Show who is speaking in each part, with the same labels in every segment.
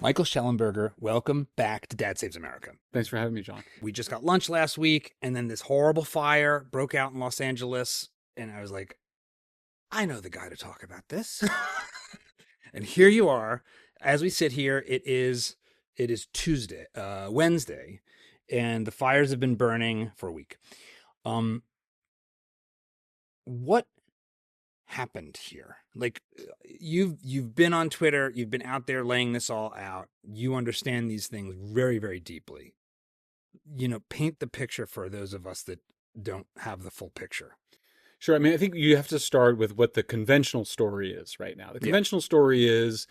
Speaker 1: Michael Shellenberger, welcome back to Dad Saves America.
Speaker 2: Thanks for having me, John.
Speaker 1: We just got lunch last week, and then this horrible fire broke out in Los Angeles, and I was like, I know the guy to talk about this. And here you are. As we sit here, it is Wednesday, and the fires have been burning for a week. What happened here? Like, you've been on Twitter, you've been out there laying this all out. You understand these things very, very deeply. Paint the picture for those of us that don't have the full picture.
Speaker 2: Sure. I mean, I think you have to start with what the conventional story is right now. The conventional story is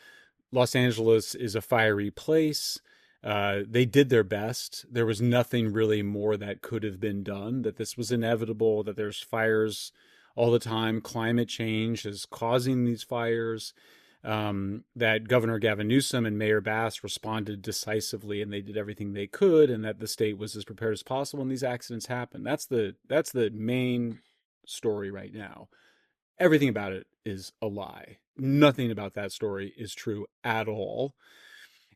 Speaker 2: Los Angeles is a fiery place. They did their best. There was nothing really more that could have been done, that this was inevitable, that there's fires all the time. Climate change is causing these fires, that Governor Gavin Newsom and Mayor Bass responded decisively and they did everything they could, and that the state was as prepared as possible when these accidents happen. That's the main story right now. Everything about it is a lie. Nothing about that story is true at all.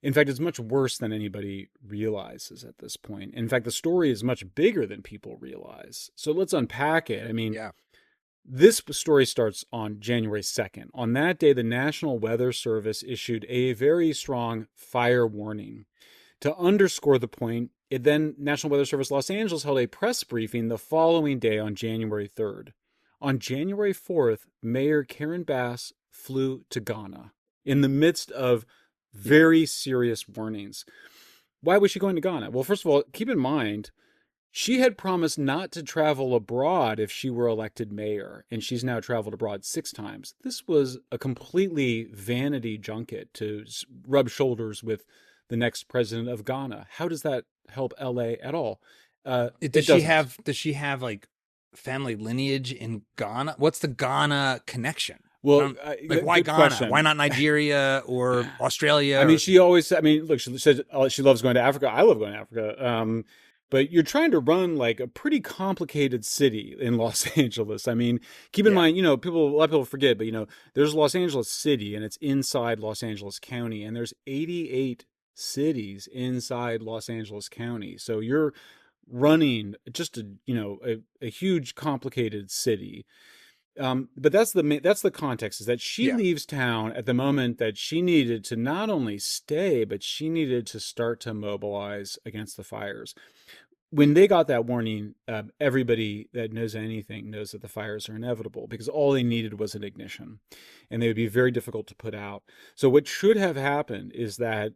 Speaker 2: In fact, it's much worse than anybody realizes at this point. In fact, the story is much bigger than people realize. So let's unpack it. I mean, This story starts on January 2nd. On that day, the National Weather Service issued a very strong fire warning. To underscore the point, National Weather Service Los Angeles held a press briefing the following day on January 3rd. On January 4th, Mayor Karen Bass flew to Ghana in the midst of very serious warnings. Why was she going to Ghana? Well, first of all, keep in mind, she had promised not to travel abroad if she were elected mayor, and she's now traveled abroad 6 times. This was a completely vanity junket to rub shoulders with the next president of Ghana. How does that help LA at all?
Speaker 1: Does she have like family lineage in Ghana? What's the Ghana connection?
Speaker 2: Well,
Speaker 1: why Ghana?
Speaker 2: Question.
Speaker 1: Why not Nigeria or Australia?
Speaker 2: I mean, look, she said she loves going to Africa. I love going to Africa. But you're trying to run like a pretty complicated city in Los Angeles. I mean, keep in mind, a lot of people forget, but there's Los Angeles City and it's inside Los Angeles County, and there's 88 cities inside Los Angeles County. So you're running just a huge complicated city. But that's the context, is that she leaves town at the moment that she needed to not only stay, but she needed to start to mobilize against the fires. When they got that warning, everybody that knows anything knows that the fires are inevitable, because all they needed was an ignition, and they would be very difficult to put out. So what should have happened is that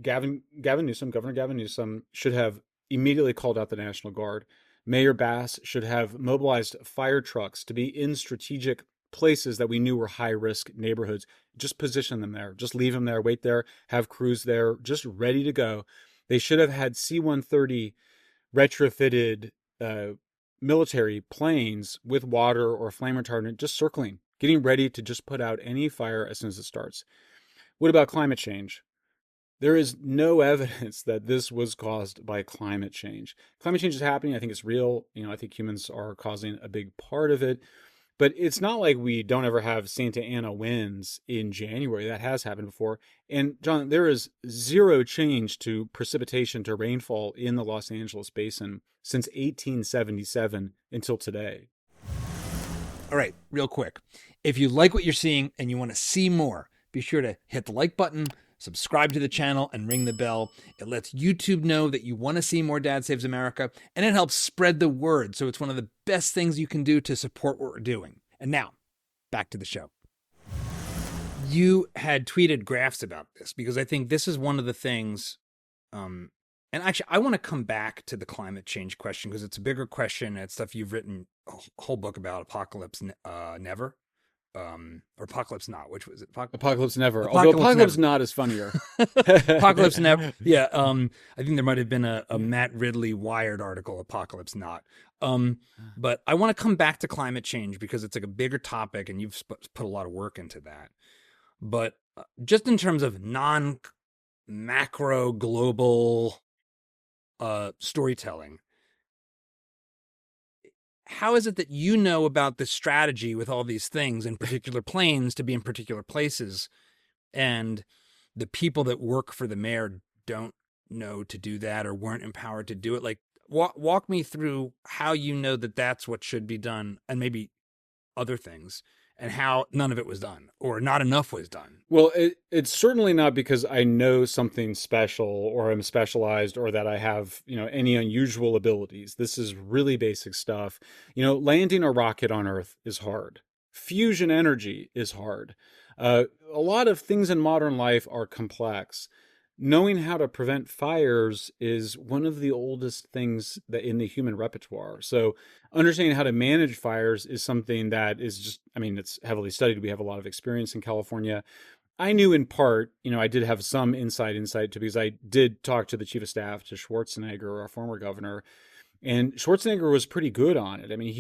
Speaker 2: Governor Gavin Newsom should have immediately called out the National Guard. Mayor Bass should have mobilized fire trucks to be in strategic places that we knew were high-risk neighborhoods. Just position them there. Just leave them there. Wait there. Have crews there, just ready to go. They should have had C-130 retrofitted military planes with water or flame retardant just circling, getting ready to just put out any fire as soon as it starts. What about climate change? There is no evidence that this was caused by climate change. Climate change is happening. I think it's real. I think humans are causing a big part of it. But it's not like we don't ever have Santa Ana winds in January. That has happened before. And John, there is zero change to precipitation, to rainfall in the Los Angeles basin since 1877 until today.
Speaker 1: All right, real quick. If you like what you're seeing and you want to see more, be sure to hit the like button, subscribe to the channel, and ring the bell. It lets YouTube know that you want to see more Dad Saves America, and it helps spread the word. So it's one of the best things you can do to support what we're doing. And now, back to the show. You had tweeted graphs about this, because I think this is one of the things, and actually I want to come back to the climate change question, because it's a bigger question. It's stuff you've written a whole book about, Apocalypse Never. Or Apocalypse Not, which was it?
Speaker 2: Apocalypse Never. Although Apocalypse Not is funnier.
Speaker 1: Apocalypse Never. Yeah. I think there might have been a Matt Ridley Wired article, Apocalypse Not. But I want to come back to climate change because it's like a bigger topic, and you've put a lot of work into that. But just in terms of non-macro global storytelling, how is it that you know about this strategy with all these things in particular planes to be in particular places? And the people that work for the mayor don't know to do that or weren't empowered to do it. Like, walk me through how you know that that's what should be done, and maybe other things, and how none of it was done or not enough was done.
Speaker 2: Well, it's certainly not because I know something special or I'm specialized or that I have, any unusual abilities. This is really basic stuff. Landing a rocket on Earth is hard. Fusion energy is hard. A lot of things in modern life are complex. Knowing how to prevent fires is one of the oldest things that in the human repertoire. So understanding how to manage fires is something that is just, I mean, it's heavily studied. We have a lot of experience in California. I knew in part, I did have some insight to because I did talk to the chief of staff to Schwarzenegger, our former governor, and Schwarzenegger was pretty good on it. I mean,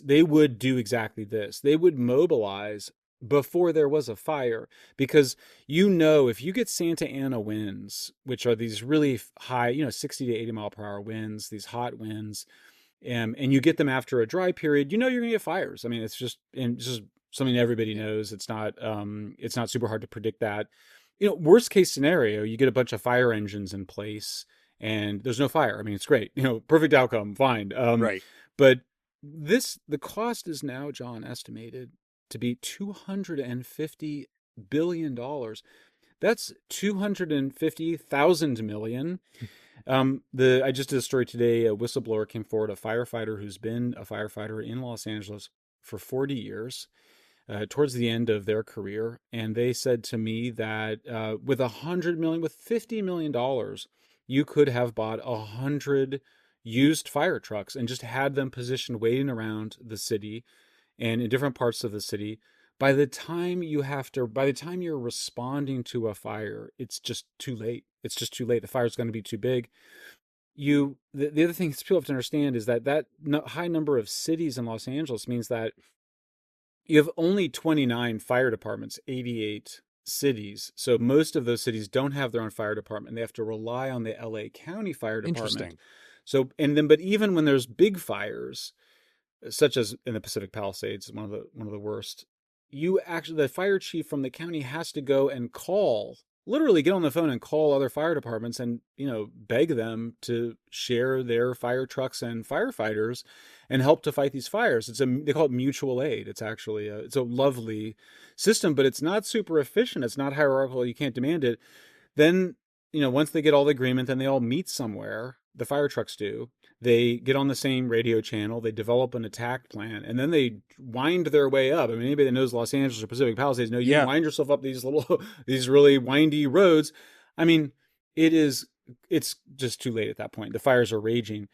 Speaker 2: they would do exactly this. They would mobilize before there was a fire because, if you get Santa Ana winds, which are these really high, 60 to 80 mile per hour winds, these hot winds, and you get them after a dry period, you're going to get fires. I mean, it's just something everybody knows. It's not super hard to predict that. Worst case scenario, you get a bunch of fire engines in place and there's no fire. I mean, it's great. Perfect outcome, fine.
Speaker 1: Right.
Speaker 2: But the cost is now, John, estimated to be $250 billion. That's 250,000 million. I just did a story today. A whistleblower came forward, a firefighter who's been a firefighter in Los Angeles for 40 years, towards the end of their career. And they said to me that with $50 million, you could have bought 100 used fire trucks and just had them positioned waiting around the city and in different parts of the city. By the time you're responding to a fire, it's just too late. It's just too late. The fire's going to be too big. The other thing people have to understand is that high number of cities in Los Angeles means that you have only 29 fire departments, 88 cities. So most of those cities don't have their own fire department. They have to rely on the LA County Fire Department.
Speaker 1: Interesting.
Speaker 2: So, but even when there's big fires, such as in the Pacific Palisades, one of the worst, the fire chief from the county has to go and literally get on the phone and call other fire departments and, beg them to share their fire trucks and firefighters and help to fight these fires. They call it mutual aid. It's actually it's a lovely system, but it's not super efficient. It's not hierarchical. You can't demand it. Then, once they get all the agreement, then they all meet somewhere. The fire trucks do. They get on the same radio channel. They develop an attack plan, and then they wind their way up. I mean, anybody that knows Los Angeles or Pacific Palisades knows you wind yourself up these these really windy roads. I mean, it's just too late at that point. The fires are raging.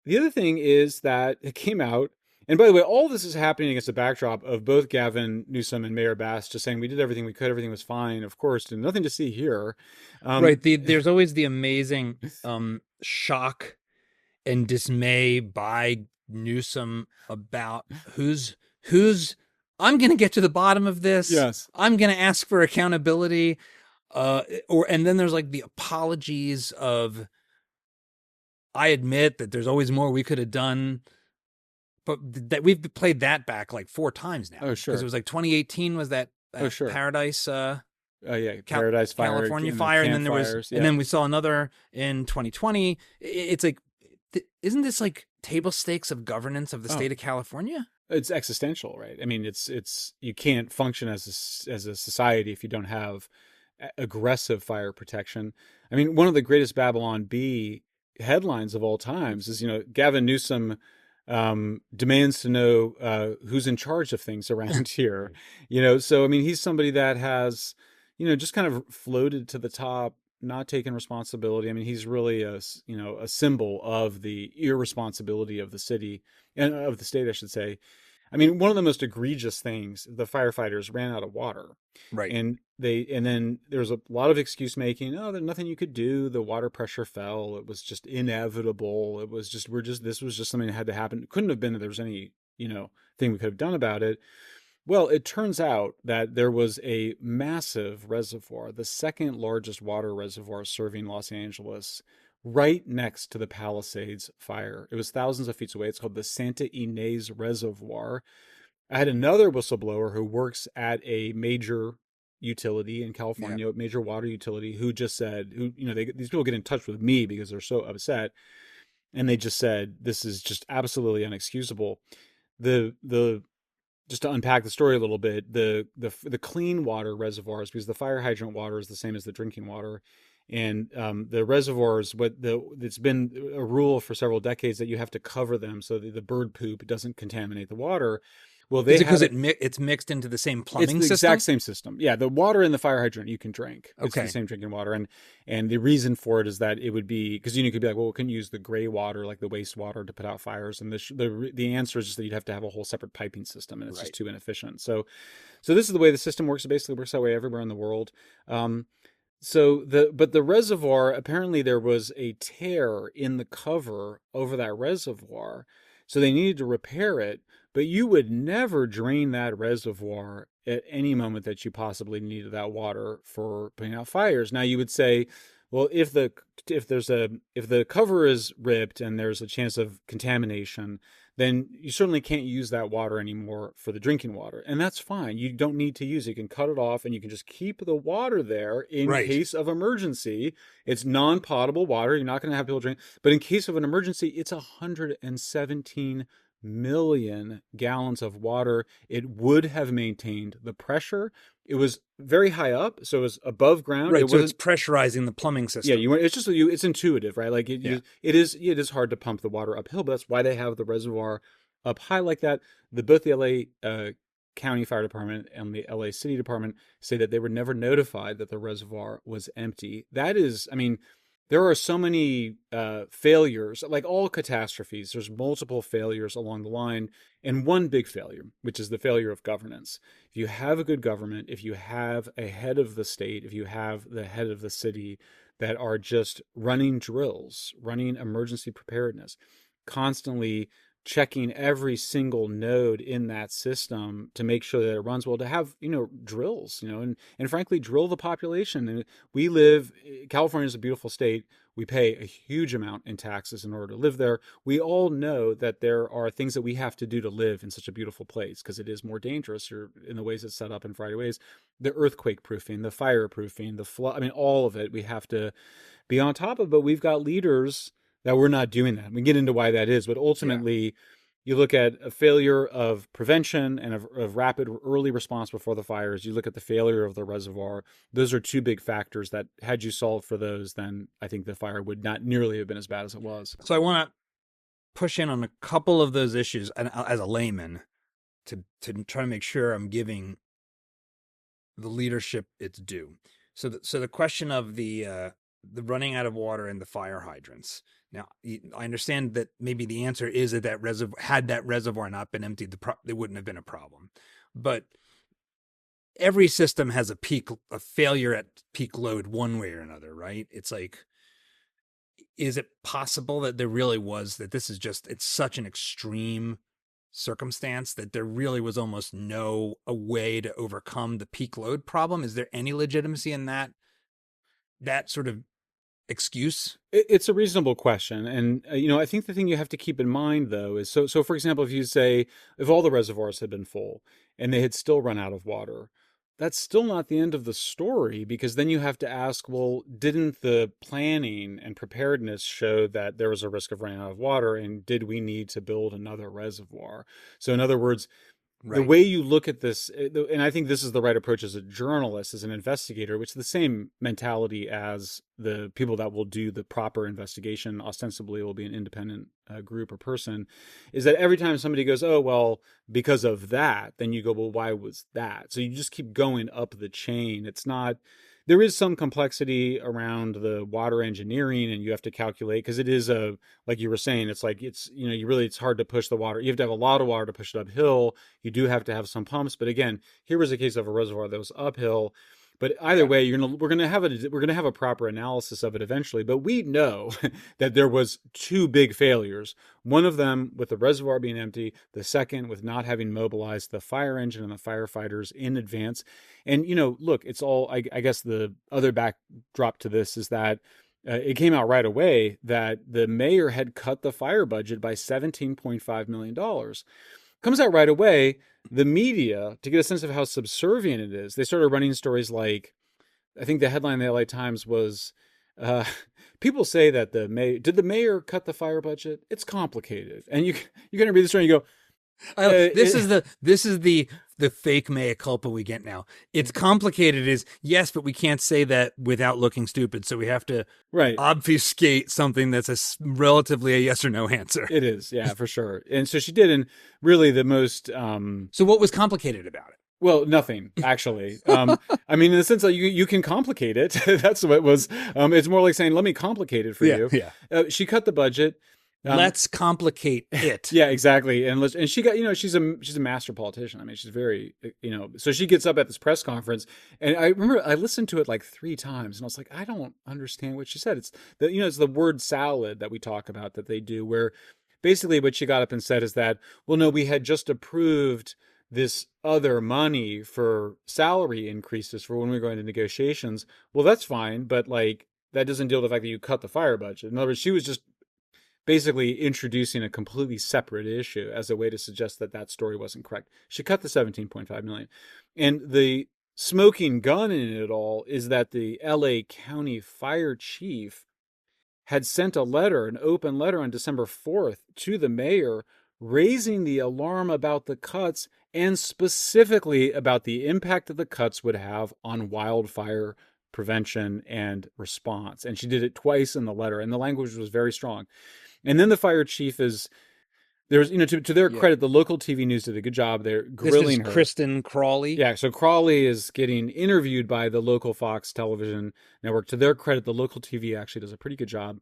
Speaker 2: The other thing is that it came out, and by the way, all this is happening against the backdrop of both Gavin Newsom and Mayor Bass just saying we did everything we could, everything was fine. Of course, and nothing to see here.
Speaker 1: Right. There's always the amazing shock and dismay by Newsom about who's I'm going to get to the bottom of this.
Speaker 2: Yes.
Speaker 1: I'm going to ask for accountability. And then there's like the apologies of, I admit that there's always more we could have done, but that we've played that back like 4 times now.
Speaker 2: Oh, sure.
Speaker 1: Because it was like 2018 was that
Speaker 2: sure.
Speaker 1: Paradise,
Speaker 2: Paradise Fire,
Speaker 1: California fire, and then there was, and then we saw another in 2020. It's like, isn't this like table stakes of governance of the state of California?
Speaker 2: It's existential, right? I mean, it's you can't function as a society if you don't have aggressive fire protection. I mean, one of the greatest Babylon Bee headlines of all times is, Gavin Newsom demands to know who's in charge of things around here. So I mean, he's somebody that has, just kind of floated to the top, not taking responsibility. I mean, he's really a symbol of the irresponsibility of the city and of the state, I should say. I mean, one of the most egregious things, the firefighters ran out of water.
Speaker 1: Right.
Speaker 2: And then there was a lot of excuse making. Oh, there's nothing you could do. The water pressure fell. It was just inevitable. It was just, this was just something that had to happen. It couldn't have been that there was any, thing we could have done about it. Well, it turns out that there was a massive reservoir, the second largest water reservoir serving Los Angeles, right next to the Palisades fire. It was thousands of feet away. It's called the Santa Ynez Reservoir. I had another whistleblower who works at a major utility in
Speaker 1: Yeah.
Speaker 2: California, major water utility, who just said, these people get in touch with me because they're so upset, and they just said this is just absolutely unexcusable. The Just to unpack the story a little bit, the clean water reservoirs, because the fire hydrant water is the same as the drinking water, and the reservoirs, it's been a rule for several decades that you have to cover them so that the bird poop doesn't contaminate the water. Well,
Speaker 1: Is
Speaker 2: they
Speaker 1: it because
Speaker 2: have it.
Speaker 1: it's mixed into the same
Speaker 2: It's
Speaker 1: plumbing
Speaker 2: the exact
Speaker 1: system?
Speaker 2: same system. Yeah, the water in the fire hydrant you can drink. It's the
Speaker 1: Okay.
Speaker 2: same drinking water, and the reason for it is that it would be because you could be like, well, we can use the gray water, like the wastewater, to put out fires, and the answer is just that you'd have to have a whole separate piping system, and it's just
Speaker 1: Right.
Speaker 2: too inefficient. So this is the way the system works. It basically works that way everywhere in the world. But the reservoir, apparently there was a tear in the cover over that reservoir, so they needed to repair it. But you would never drain that reservoir at any moment that you possibly needed that water for putting out fires. Now you would say, well, if the cover is ripped and there's a chance of contamination, then you certainly can't use that water anymore for the drinking water. And that's fine. You don't need to use it. You can cut it off and you can just keep the water there in
Speaker 1: Right.
Speaker 2: case of emergency. It's non-potable water. You're not going to have people drink. But in case of an emergency, it's 117 million gallons of water. It would have maintained the pressure. It was very high up, so it was above ground.
Speaker 1: Right.
Speaker 2: It
Speaker 1: So it's
Speaker 2: wasn't.
Speaker 1: pressurizing the plumbing
Speaker 2: Yeah,
Speaker 1: system.
Speaker 2: it's just it's intuitive, right? Like
Speaker 1: Yeah.
Speaker 2: it is hard to pump the water uphill, but that's why they have the reservoir up high like that. Both the LA County Fire Department and the LA City Department say that they were never notified that the reservoir was empty. That is, I mean, there are so many failures, like all catastrophes. There's multiple failures along the line, and one big failure, which is the failure of governance. If you have a good government, if you have a head of the state, if you have the head of the city that are just running drills, running emergency preparedness, constantly checking every single node in that system to make sure that it runs well, to have, drills, and frankly, drill the population. And California is a beautiful state. We pay a huge amount in taxes in order to live there. We all know that there are things that we have to do to live in such a beautiful place because it is more dangerous or in the ways it's set up in variety of ways. The earthquake proofing, the fire proofing, the flood, I mean, all of it we have to be on top of, but we've got leaders that we're not doing that. We can get into why that is, but
Speaker 1: Yeah.
Speaker 2: ultimately, you look at a failure of prevention and of rapid early response before the fires. You look at the failure of the reservoir. Those are two big factors that, had you solved for those, then I think the fire would not nearly have been as bad as it was.
Speaker 1: So I want to push in on a couple of those issues, and as a layman, to try to make sure I'm giving the leadership its due. So the question of the running out of water and the fire hydrants. Now, I understand that maybe the answer is that that reservoir not been emptied, it wouldn't have been a problem. But every system has a failure at peak load one way or another, right? It's like, is it possible that there really was, that it's such an extreme circumstance that there really was almost no a way to overcome the peak load problem? Is there any legitimacy in that sort of excuse?
Speaker 2: It's a reasonable question, and I think the thing you have to keep in mind though is so. For example, if all the reservoirs had been full and they had still run out of water, that's still not the end of the story, because then you have to ask, well, didn't the planning and preparedness show that there was a risk of running out of water, and did we need to build another reservoir? So in other words, the
Speaker 1: Right.
Speaker 2: way you look at this, and I think this is the right approach as a journalist, as an investigator, which is the same mentality as the people that will do the proper investigation, ostensibly will be an independent group or person, is that every time somebody goes, oh, well, because of that, then you go, well, why was that? So you just keep going up the chain. It's not, there is some complexity around the water engineering, and you have to calculate, because it is like you were saying, it's like, it's hard to push the water. You have to have a lot of water to push it uphill. You do have to have some pumps, but again, here was a case of a reservoir that was uphill. But either way, we're gonna have a proper analysis of it eventually. But we know that there was two big failures. One of them with the reservoir being empty. The second with not having mobilized the fire engine and the firefighters in advance. And look, it's all. I guess the other backdrop to this is that it came out right away that the mayor had cut the fire budget by $17.5 million. Comes out right away. The media, to get a sense of how subservient it is, they started running stories like, I think the headline in the LA Times was, uh, people say that did the mayor cut the fire budget? It's complicated. And you're going to read the story and you go,
Speaker 1: this is the fake mea culpa we get now. It's complicated is yes, but we can't say that without looking stupid. So we have to obfuscate something that's relatively a yes or no answer.
Speaker 2: It is, yeah, for sure. And so she did, and really the most.
Speaker 1: So what was complicated about it?
Speaker 2: Well, nothing actually. I mean, in the sense that you can complicate it. That's what it was. It's more like saying, "Let me complicate it for you."
Speaker 1: Yeah.
Speaker 2: She cut the budget.
Speaker 1: Let's complicate it.
Speaker 2: Yeah, exactly. And she got, she's a master politician. I mean, she's very, so she gets up at this press conference, and I remember I listened to it like 3 times, and I was like, I don't understand what she said. It's it's the word salad that we talk about that they do, where basically what she got up and said is that, well, no, we had just approved this other money for salary increases for when we were going to negotiations. Well, that's fine, but like that doesn't deal with the fact that you cut the fire budget. In other words, she was just basically introducing a completely separate issue as a way to suggest that that story wasn't correct. She cut the 17.5 million. And the smoking gun in it all is that the LA County fire chief had sent a letter, an open letter on December 4th to the mayor, raising the alarm about the cuts and specifically about the impact that the cuts would have on wildfire prevention and response. And she did it twice in the letter, and the language was very strong. And then the fire chief to their credit, the local TV news did a good job. They're grilling her.
Speaker 1: Kristen Crawley.
Speaker 2: Yeah, so Crawley is getting interviewed by the local Fox television network. To their credit, the local TV actually does a pretty good job.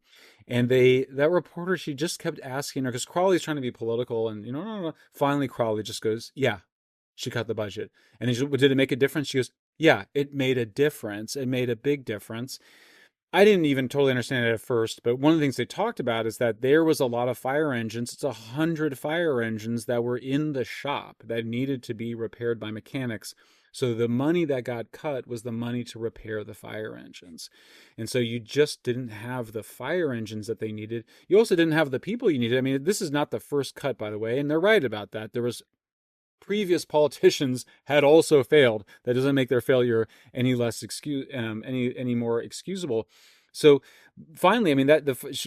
Speaker 2: And that reporter, she just kept asking her, because Crawley's trying to be political, and no. Finally Crawley just goes, yeah, she cut the budget. And then she, did it make a difference? She goes, yeah, it made a difference. It made a big difference. I didn't even totally understand it at first, but one of the things they talked about is that there was a lot of fire engines. It's 100 fire engines that were in the shop that needed to be repaired by mechanics. So the money that got cut was the money to repair the fire engines. And so you just didn't have the fire engines that they needed. You also didn't have the people you needed. I mean, this is not the first cut, by the way, and they're right about that. There was previous politicians had also failed. That doesn't make their failure any less any more excusable. So finally, I mean,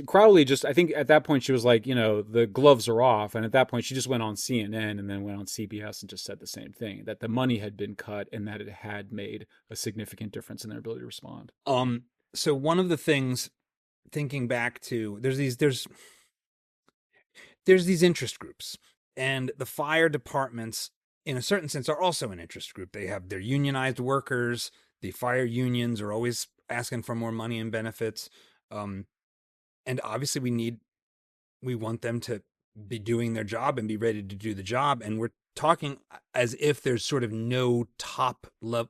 Speaker 2: Crowley just, I think at that point she was like, the gloves are off. And at that point she just went on CNN and then went on CBS and just said the same thing, that the money had been cut and that it had made a significant difference in their ability to respond.
Speaker 1: So one of the things, thinking back to, there's these interest groups. And the fire departments, in a certain sense, are also an interest group. They have their unionized workers. The fire unions are always asking for more money and benefits. And obviously we want them to be doing their job and be ready to do the job. And we're talking as if there's sort of no top level,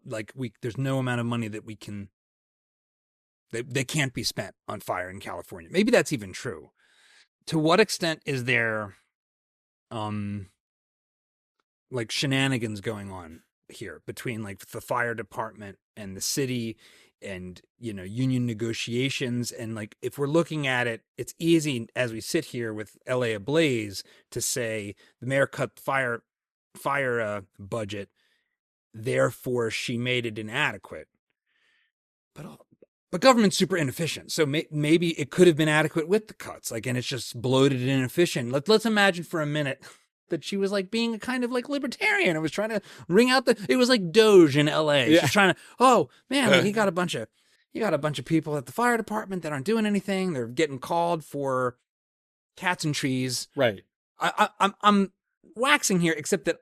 Speaker 1: there's no amount of money that they can't be spent on fire in California. Maybe that's even true. To what extent is there shenanigans going on here between the fire department and the city and union negotiations? And if we're looking at it, it's easy as we sit here with LA ablaze to say the mayor cut fire budget, therefore she made it inadequate. But government's super inefficient. So maybe it could have been adequate with the cuts, and it's just bloated and inefficient. Let's imagine for a minute that she was being a kind of libertarian. It was trying to ring out it was like Doge in LA. Yeah. She's trying to, oh man, you got a bunch of people at the fire department that aren't doing anything. They're getting called for cats and trees.
Speaker 2: Right.
Speaker 1: I'm waxing here, except that,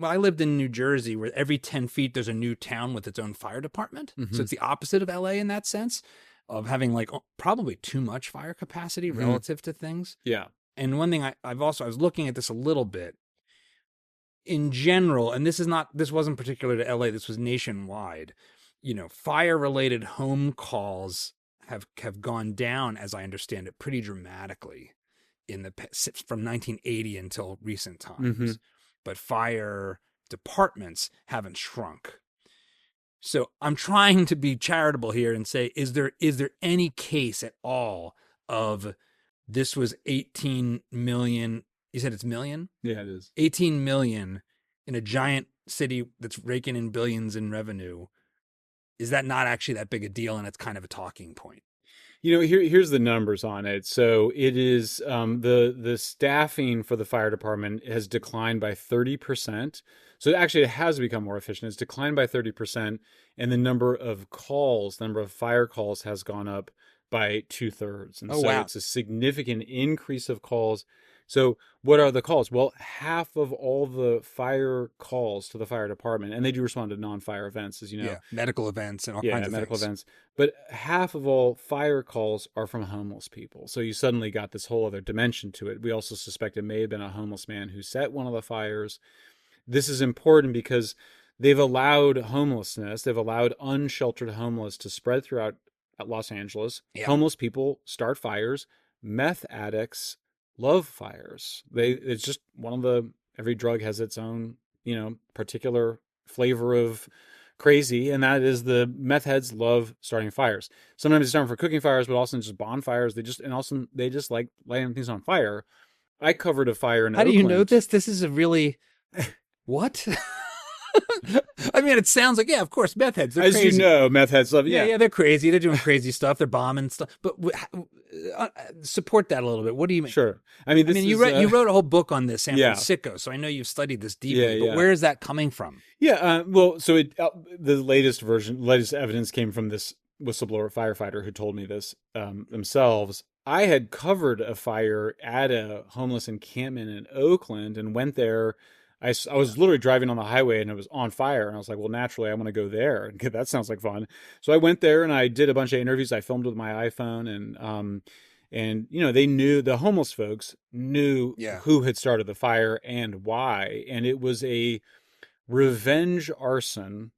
Speaker 1: I lived in New Jersey, where every 10 feet there's a new town with its own fire department. Mm-hmm. So it's the opposite of LA in that sense, of having probably too much fire capacity relative to things.
Speaker 2: Yeah.
Speaker 1: And one thing I was looking at this a little bit in general, and this wasn't particular to LA, this was nationwide. Fire related home calls have gone down, as I understand it, pretty dramatically from 1980 until recent times. Mm-hmm. But fire departments haven't shrunk. So I'm trying to be charitable here and say, is there any case at all of this was 18 million You said it's million?
Speaker 2: Yeah, it is.
Speaker 1: 18 million in a giant city that's raking in billions in revenue. Is that not actually that big a deal? And it's kind of a talking point.
Speaker 2: Here's the numbers on it. So it is the staffing for the fire department has declined by 30%. So actually, it has become more efficient. It's declined by 30%, and the number of calls, the number of fire calls, has gone up by 2/3. And
Speaker 1: Oh,
Speaker 2: so
Speaker 1: wow.
Speaker 2: it's a significant increase of calls. So what are the calls? Well, half of all the fire calls to the fire department, and they do respond to non-fire events, as you know.
Speaker 1: Yeah. Medical events and all
Speaker 2: Yeah,
Speaker 1: kinds of
Speaker 2: medical
Speaker 1: things.
Speaker 2: events. But half of all fire calls are from homeless people. So you suddenly got this whole other dimension to it. We also suspect it may have been a homeless man who set one of the fires. This is important because they've allowed homelessness, they've allowed unsheltered homeless to spread throughout Los Angeles.
Speaker 1: Yeah.
Speaker 2: Homeless people start fires. Meth addicts love fires. It's just one of the, every drug has its own, particular flavor of crazy, and that is the meth heads love starting fires. Sometimes they start them for cooking fires, but also just bonfires. They just like lighting things on fire. I covered a fire in
Speaker 1: How do
Speaker 2: Oakland.
Speaker 1: you know this? This is a really what? I mean, it sounds like, yeah, of course, meth heads. They're
Speaker 2: As
Speaker 1: crazy.
Speaker 2: you know, meth heads love.
Speaker 1: Yeah, they're crazy. They're doing crazy stuff. They're bombing stuff. But support that a little bit. What do you mean?
Speaker 2: Sure. I mean,
Speaker 1: you wrote a whole book on this, San
Speaker 2: Yeah.
Speaker 1: Francisco, so I know you've studied this deeply.
Speaker 2: Yeah,
Speaker 1: but
Speaker 2: yeah.
Speaker 1: where is that coming from?
Speaker 2: Yeah. Well, so the latest evidence came from this whistleblower firefighter who told me this themselves. I had covered a fire at a homeless encampment in Oakland and went there. I was literally driving on the highway and it was on fire. And I was like, well, naturally, I want to go there. And that sounds like fun. So I went there and I did a bunch of interviews. I filmed with my iPhone and they knew, the homeless folks knew who had started the fire and why. And it was a revenge arson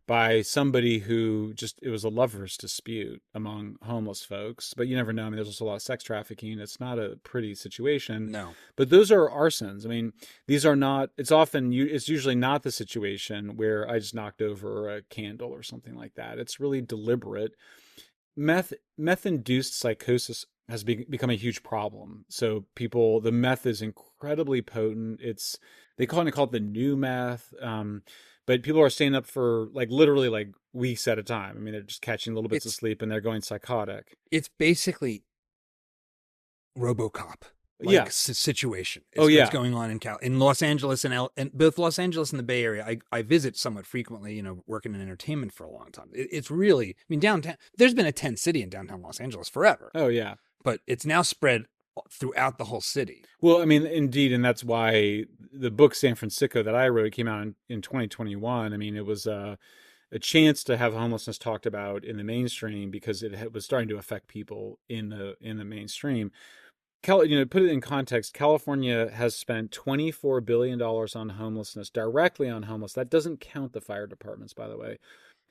Speaker 2: by somebody who it was a lover's dispute among homeless folks. But you never know. I mean, there's also a lot of sex trafficking. It's not a pretty situation.
Speaker 1: No.
Speaker 2: But those are arsons. I mean, these are not, it's usually not the situation where I just knocked over a candle or something like that. It's really deliberate. Meth-induced psychosis has become a huge problem. So the meth is incredibly potent. They call it the new meth. But people are staying up for literally weeks at a time. I mean, they're just catching little bits of sleep and they're going psychotic.
Speaker 1: It's basically RoboCop. Situation. What's going on in Los Angeles and both Los Angeles and the Bay Area. I visit somewhat frequently, working in entertainment for a long time. It's really, I mean, downtown, there's been a tent city in downtown Los Angeles forever.
Speaker 2: Oh yeah.
Speaker 1: But it's now spread throughout the whole city.
Speaker 2: Well, I mean, indeed. And that's why the book San Francisco that I wrote came out in 2021. I mean, it was a chance to have homelessness talked about in the mainstream because it was starting to affect people in the mainstream. Put it in context, California has spent $24 billion on homelessness, directly on homeless. That doesn't count the fire departments, by the way,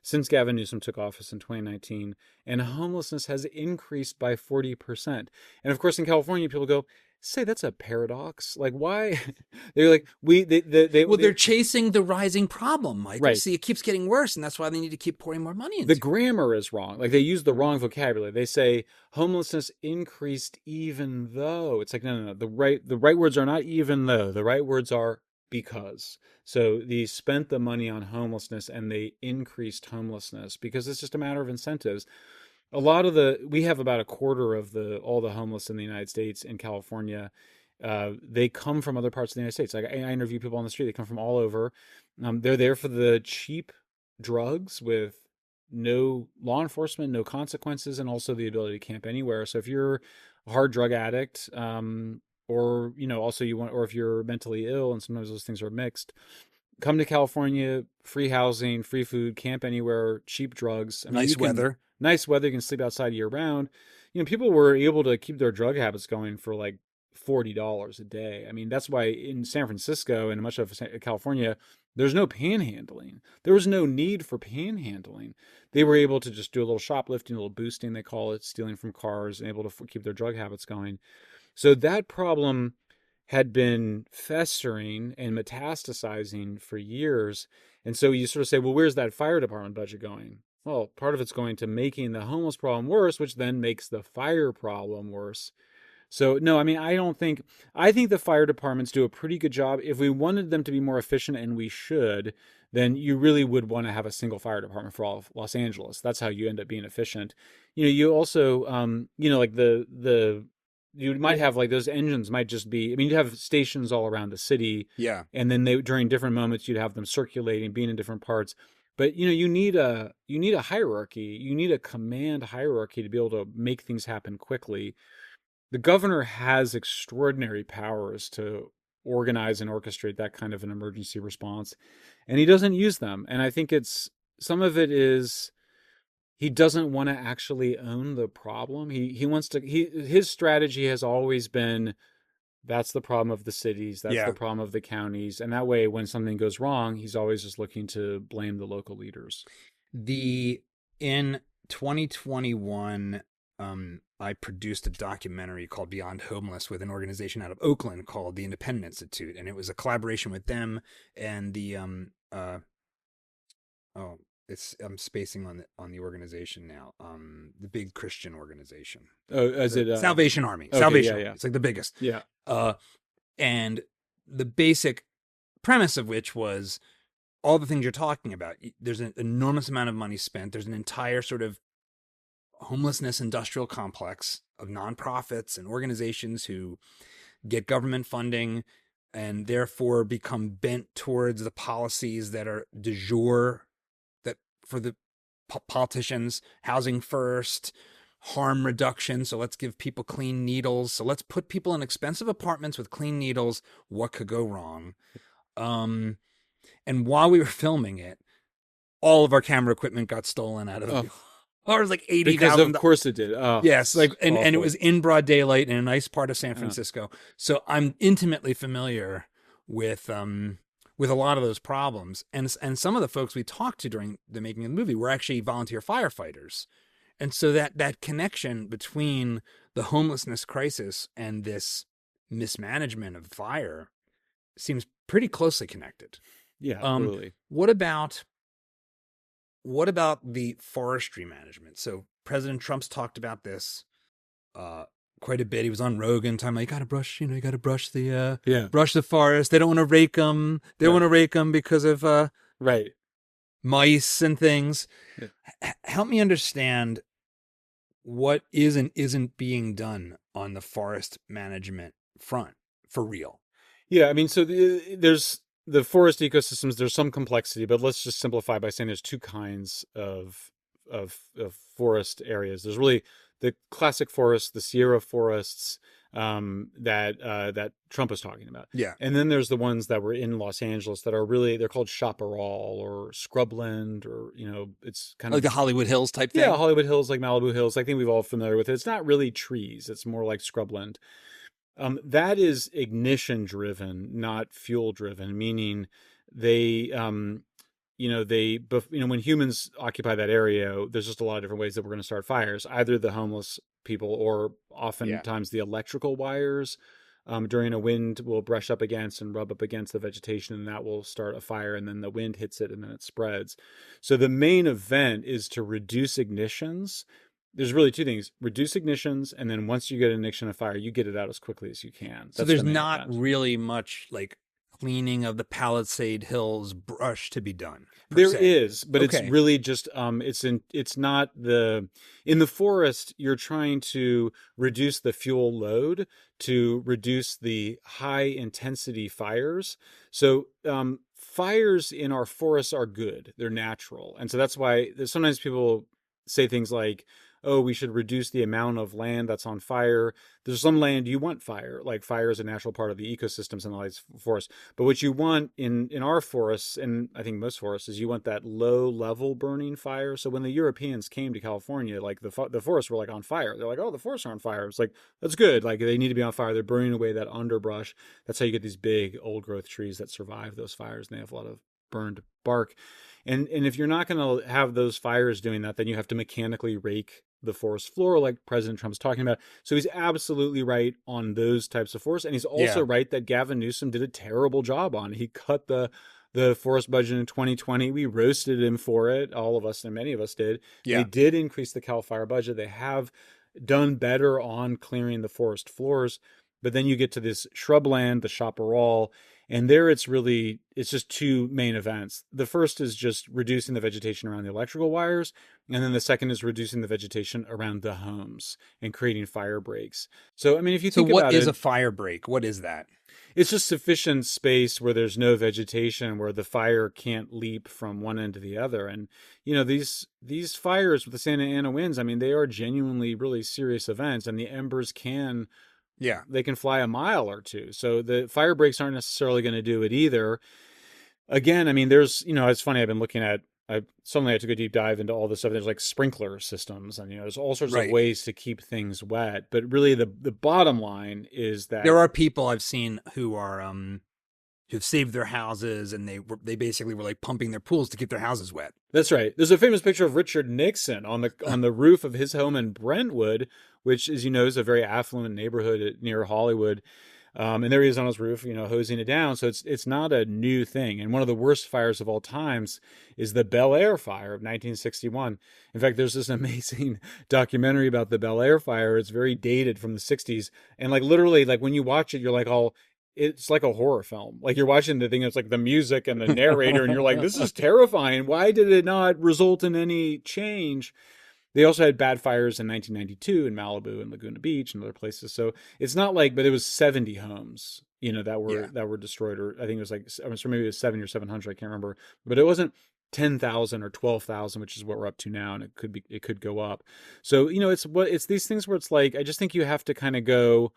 Speaker 2: since Gavin Newsom took office in 2019. And homelessness has increased by 40%. And of course, in California, people go, say that's a paradox. Like, why? They're like,
Speaker 1: they're chasing the rising problem, Mike.
Speaker 2: Right.
Speaker 1: See, it keeps getting worse, and that's why they need to keep pouring more money into
Speaker 2: it. The grammar is wrong. Like, they use the wrong vocabulary. They say homelessness increased even though. It's like, no. The right words are not even though. The right words are because. So they spent the money on homelessness and they increased homelessness because it's just a matter of incentives. We have about a quarter of all the homeless in the United States in California. They come from other parts of the United States. Like, I interview people on the street. They come from all over. They're there for the cheap drugs with no law enforcement, no consequences, and also the ability to camp anywhere. So if you're a hard drug addict, or if you're mentally ill, and sometimes those things are mixed, come to California, free housing, free food, camp anywhere, cheap drugs.
Speaker 1: Nice weather.
Speaker 2: Nice weather. You can sleep outside year round. People were able to keep their drug habits going for like $40 a day. I mean, that's why in San Francisco and much of California, there's no panhandling. There was no need for panhandling. They were able to just do a little shoplifting, a little boosting, they call it, stealing from cars, and able to keep their drug habits going. So that problem had been festering and metastasizing for years. And so you sort of say, well, where's that fire department budget going? Well, part of it's going to making the homeless problem worse, which then makes the fire problem worse. So no, I mean, I think the fire departments do a pretty good job. If we wanted them to be more efficient, and we should, then you really would want to have a single fire department for all of Los Angeles. That's how you end up being efficient. You also, like you might have like those engines might just be, I mean, you'd have stations all around the city.
Speaker 1: Yeah.
Speaker 2: And then during different moments, you'd have them circulating, being in different parts. But you need a hierarchy. You need a command hierarchy to be able to make things happen quickly. The governor has extraordinary powers to organize and orchestrate that kind of an emergency response, and he doesn't use them. And I think some of it is he doesn't want to actually own the problem. He wants to. His strategy has always been, that's the problem of the cities, that's the problem of the counties, and that way, when something goes wrong, he's always just looking to blame the local leaders.
Speaker 1: In 2021, I produced a documentary called Beyond Homeless with an organization out of Oakland called the Independent Institute, and it was a collaboration with them and the I'm spacing on the organization now. The big Christian organization.
Speaker 2: Oh, is it
Speaker 1: Salvation Army?
Speaker 2: Okay,
Speaker 1: Salvation.
Speaker 2: yeah.
Speaker 1: It's like the biggest.
Speaker 2: Yeah.
Speaker 1: And the basic premise of which was all the things you're talking about. There's an enormous amount of money spent. There's an entire sort of homelessness industrial complex of nonprofits and organizations who get government funding and therefore become bent towards the policies that are du jour, that for the politicians, housing first, harm reduction. So let's give people clean needles. So let's put people in expensive apartments with clean needles. What could go wrong? And while we were filming it, all of our camera equipment got stolen out of the it was like $80,000.
Speaker 2: Because of course it did. Oh,
Speaker 1: yes, and it was in broad daylight in a nice part of San Francisco. So I'm intimately familiar with a lot of those problems. And some of the folks we talked to during the making of the movie were actually volunteer firefighters. And so that connection between the homelessness crisis and this mismanagement of fire seems pretty closely connected.
Speaker 2: Yeah, absolutely.
Speaker 1: What about the forestry management? So President Trump's talked about this quite a bit. He was on Rogan talking about you got to brush the forest. They don't want to rake them. They don't want to rake them because of mice and things. Yeah. Help me understand what is and isn't being done on the forest management front for real.
Speaker 2: Yeah, I mean, so there's the forest ecosystems. There's some complexity, but let's just simplify by saying there's two kinds of forest areas. There's really the classic forests, the Sierra forests that Trump was talking about.
Speaker 1: Yeah.
Speaker 2: And then there's the ones that were in Los Angeles that are really, they're called chaparral or scrubland, or, it's kind of
Speaker 1: like the Hollywood Hills type thing.
Speaker 2: Yeah, Hollywood Hills, like Malibu Hills. I think we've all familiar with it. It's not really trees. It's more like scrubland. That is ignition driven, not fuel driven, meaning they, when humans occupy that area, there's just a lot of different ways that we're going to start fires, either the homeless people or oftentimes the electrical wires during a wind will brush up against and rub up against the vegetation, and that will start a fire, and then the wind hits it and then it spreads. So the main event is to reduce ignitions. There's really two things: reduce ignitions, and then once you get an ignition of fire, you get it out as quickly as you can.
Speaker 1: So there's not really much like cleaning of the Palisade Hills brush to be done.
Speaker 2: There is, but it's really just it's not in the forest. You're trying to reduce the fuel load to reduce the high intensity fires. So fires in our forests are good; they're natural, and so that's why sometimes people say things like, oh, we should reduce the amount of land that's on fire. There's some land you want fire, like fire is a natural part of the ecosystems and all these forests. But what you want in our forests, and I think most forests, is you want that low level burning fire. So when the Europeans came to California, like the forests were like on fire. They're like, oh, the forests are on fire. It's like, that's good. Like they need to be on fire. They're burning away that underbrush. That's how you get these big old growth trees that survive those fires, and they have a lot of burned bark. And if you're not going to have those fires doing that, then you have to mechanically rake the forest floor, like President Trump's talking about. So he's absolutely right on those types of forests. And he's also right that Gavin Newsom did a terrible job on it. He cut the forest budget in 2020. We roasted him for it. All of us, and many of us did.
Speaker 1: Yeah.
Speaker 2: They did increase the CAL FIRE budget. They have done better on clearing the forest floors. But then you get to this shrubland, the chaparral, and there it's just two main events. The first is just reducing the vegetation around the electrical wires, and then the second is reducing the vegetation around the homes and creating fire breaks. So, I mean, if you
Speaker 1: So
Speaker 2: think
Speaker 1: what
Speaker 2: about
Speaker 1: is
Speaker 2: it,
Speaker 1: a fire break? What is that?
Speaker 2: it's just sufficient space where there's no vegetation, where the fire can't leap from one end to the other. And these fires with the Santa Ana winds, I mean, they are genuinely really serious events, and the embers
Speaker 1: Yeah.
Speaker 2: they can fly a mile or two. So the fire breaks aren't necessarily going to do it either. Again, I mean, it's funny. I've been looking at. I suddenly had to go deep dive into all this stuff. There's like sprinkler systems, and there's all sorts of
Speaker 1: Right.
Speaker 2: ways to keep things wet. But really, the bottom line is that
Speaker 1: There are people I've seen who are who've saved their houses, and they basically were like pumping their pools to keep their houses wet.
Speaker 2: That's right. There's a famous picture of Richard Nixon on the roof of his home in Brentwood, which, as you know, is a very affluent neighborhood near Hollywood. And there he is on his roof, hosing it down. So it's not a new thing. And one of the worst fires of all times is the Bel Air fire of 1961. In fact, there's this amazing documentary about the Bel Air fire. It's very dated from the 60s. And like literally, like when you watch it, you're like, oh, it's like a horror film. Like you're watching the thing, it's like the music and the narrator, and you're like, this is terrifying. Why did it not result in any change? They also had bad fires in 1992 in Malibu and Laguna Beach and other places. So it's not like, but it was 70 homes, that were destroyed, or I think it was like, maybe it was 70 or 700. I can't remember, but it wasn't 10,000 or 12,000, which is what we're up to now. And it could go up. So, it's these things where it's like, I just think you have to kind of go,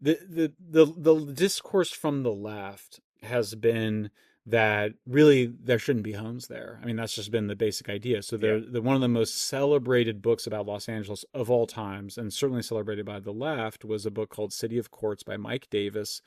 Speaker 2: the discourse from the left has been that really there shouldn't be homes there. I mean, that's just been the basic idea. So one of the most celebrated books about Los Angeles of all times, and certainly celebrated by the left, was a book called City of Courts by Mike Davis.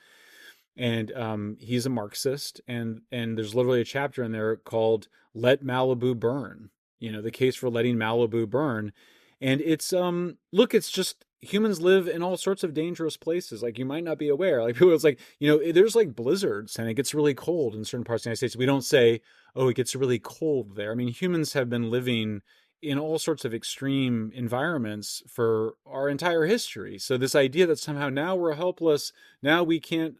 Speaker 2: And he's a Marxist, and there's literally a chapter in there called "Let Malibu Burn." The case for letting Malibu burn. And it's it's just humans live in all sorts of dangerous places. Like you might not be aware. Like people, it's like, there's like blizzards and it gets really cold in certain parts of the United States. We don't say, oh, it gets really cold there. I mean, humans have been living in all sorts of extreme environments for our entire history. So this idea that somehow now we're helpless, now we can't,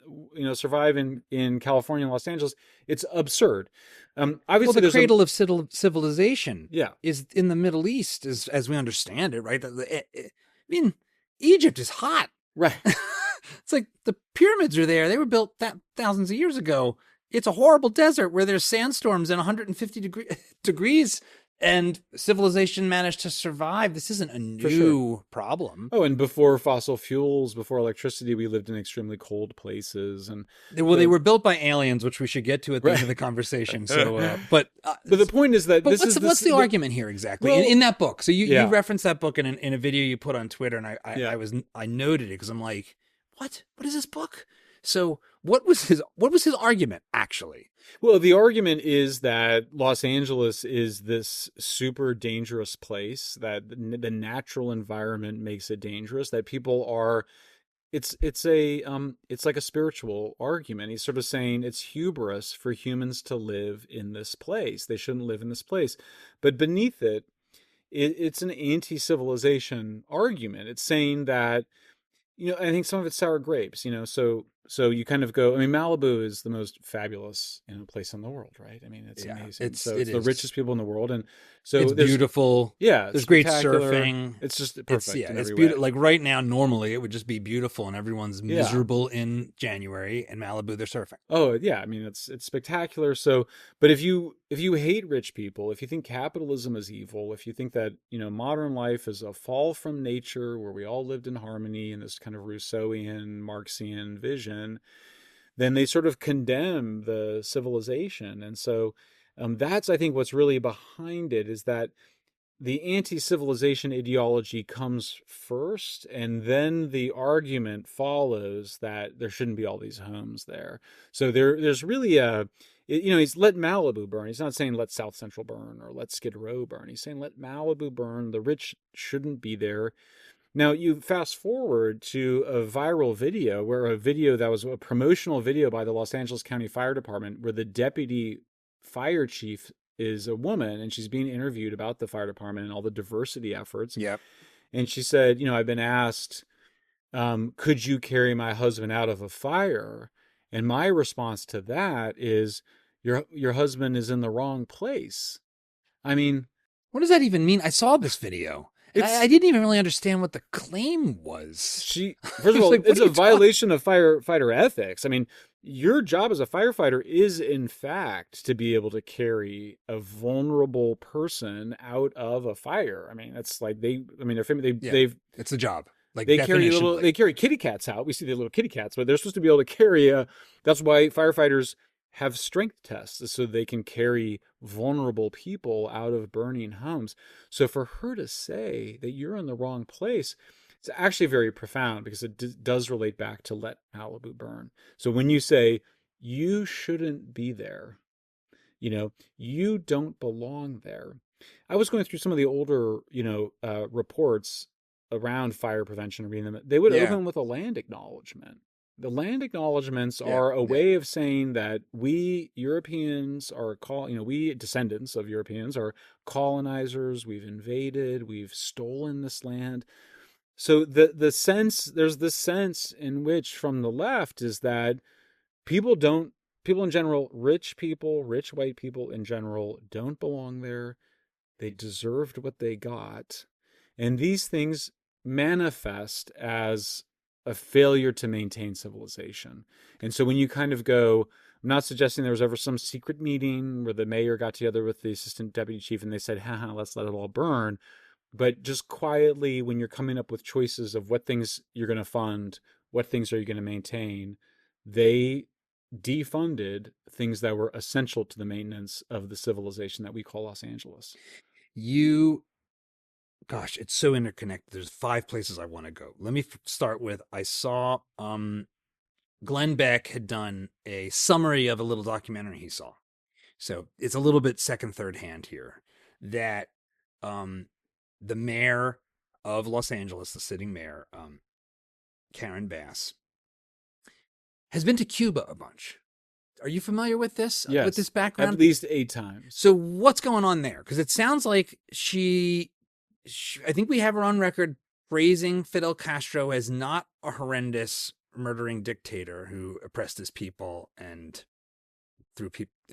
Speaker 2: survive in California and Los Angeles, it's absurd. Obviously,
Speaker 1: the cradle of civilization,
Speaker 2: yeah,
Speaker 1: is in the Middle East, as we understand it, right? I mean, Egypt is hot,
Speaker 2: right?
Speaker 1: It's like the pyramids are there; they were built thousands of years ago. It's a horrible desert where there's sandstorms and 150 degrees. And civilization managed to survive. This isn't a new problem.
Speaker 2: Oh, and before fossil fuels, before electricity, we lived in extremely cold places. And
Speaker 1: they were built by aliens, which we should get to at the end of the conversation. So, but
Speaker 2: the point is that
Speaker 1: what's the argument here exactly in that book? So you referenced that book in a video you put on Twitter, and I noted it because I'm like, what is this book? So what was his argument actually?
Speaker 2: Well, the argument is that Los Angeles is this super dangerous place, that the natural environment makes it dangerous, that people are, it's like a spiritual argument. He's sort of saying it's hubris for humans to live in this place. They shouldn't live in this place. But beneath it, it's an anti-civilization argument. It's saying that, I think some of it's sour grapes, so you kind of go, I mean, Malibu is the most fabulous place in the world, right? I mean, it's amazing. It's the richest people in the world. And so
Speaker 1: it's beautiful.
Speaker 2: Yeah.
Speaker 1: There's great surfing.
Speaker 2: It's just perfect.
Speaker 1: It's beautiful. Like right now, normally it would just be beautiful and everyone's miserable in January, and Malibu, they're surfing.
Speaker 2: Oh yeah. I mean, it's spectacular. So, but if you hate rich people, if you think capitalism is evil, if you think that, modern life is a fall from nature where we all lived in harmony in this kind of Rousseauian, Marxian vision, then they sort of condemn the civilization. And so that's, I think, what's really behind it, is that the anti-civilization ideology comes first, and then the argument follows that there shouldn't be all these homes there. So there's really he's let Malibu burn. He's not saying let South Central burn or let Skid Row burn. He's saying let Malibu burn. The rich shouldn't be there. Now, you fast forward to a viral video that was a promotional video by the Los Angeles County Fire Department, where the deputy fire chief is a woman, and she's being interviewed about the fire department and all the diversity efforts.
Speaker 1: Yep.
Speaker 2: And she said, I've been asked, could you carry my husband out of a fire? And my response to that is, your husband is in the wrong place. I mean,
Speaker 1: what does that even mean? I saw this video. And I didn't even really understand what the claim was.
Speaker 2: First of all, like, it's a violation of firefighter ethics. I mean, your job as a firefighter is, in fact, to be able to carry a vulnerable person out of a fire. I mean, that's like they're famous.
Speaker 1: It's a job. Like
Speaker 2: they carry kitty cats out. We see the little kitty cats, but they're supposed to be able to carry that's why firefighters have strength tests, so they can carry vulnerable people out of burning homes. So for her to say that you're in the wrong place, it's actually very profound, because it does relate back to let Malibu burn. So when you say you shouldn't be there, you don't belong there. I was going through some of the older, reports around fire prevention and reading them. They would open with a land acknowledgement. The land acknowledgements are a way of saying that we Europeans are we descendants of Europeans are colonizers. We've invaded, we've stolen this land. So there's this sense in which, from the left, is that people in general, rich white people in general, don't belong there. They deserved what they got. And these things manifest as a failure to maintain civilization. And so when you kind of go, I'm not suggesting there was ever some secret meeting where the mayor got together with the assistant deputy chief and they said, let's let it all burn. But just quietly, when you're coming up with choices of what things you're going to fund, what things are you going to maintain, they defunded things that were essential to the maintenance of the civilization that we call Los Angeles.
Speaker 1: Gosh, it's so interconnected. There's 5 places I want to go. Let me start with, I saw Glenn Beck had done a summary of a little documentary he saw. So it's a little bit second, third hand here, that the mayor of Los Angeles, the sitting mayor, Karen Bass, has been to Cuba a bunch. Are you familiar with this?
Speaker 2: Yes,
Speaker 1: with this background?
Speaker 2: At least 8 times.
Speaker 1: So what's going on there? Because it sounds like I think we have her on record praising Fidel Castro as not a horrendous murdering dictator who oppressed his people and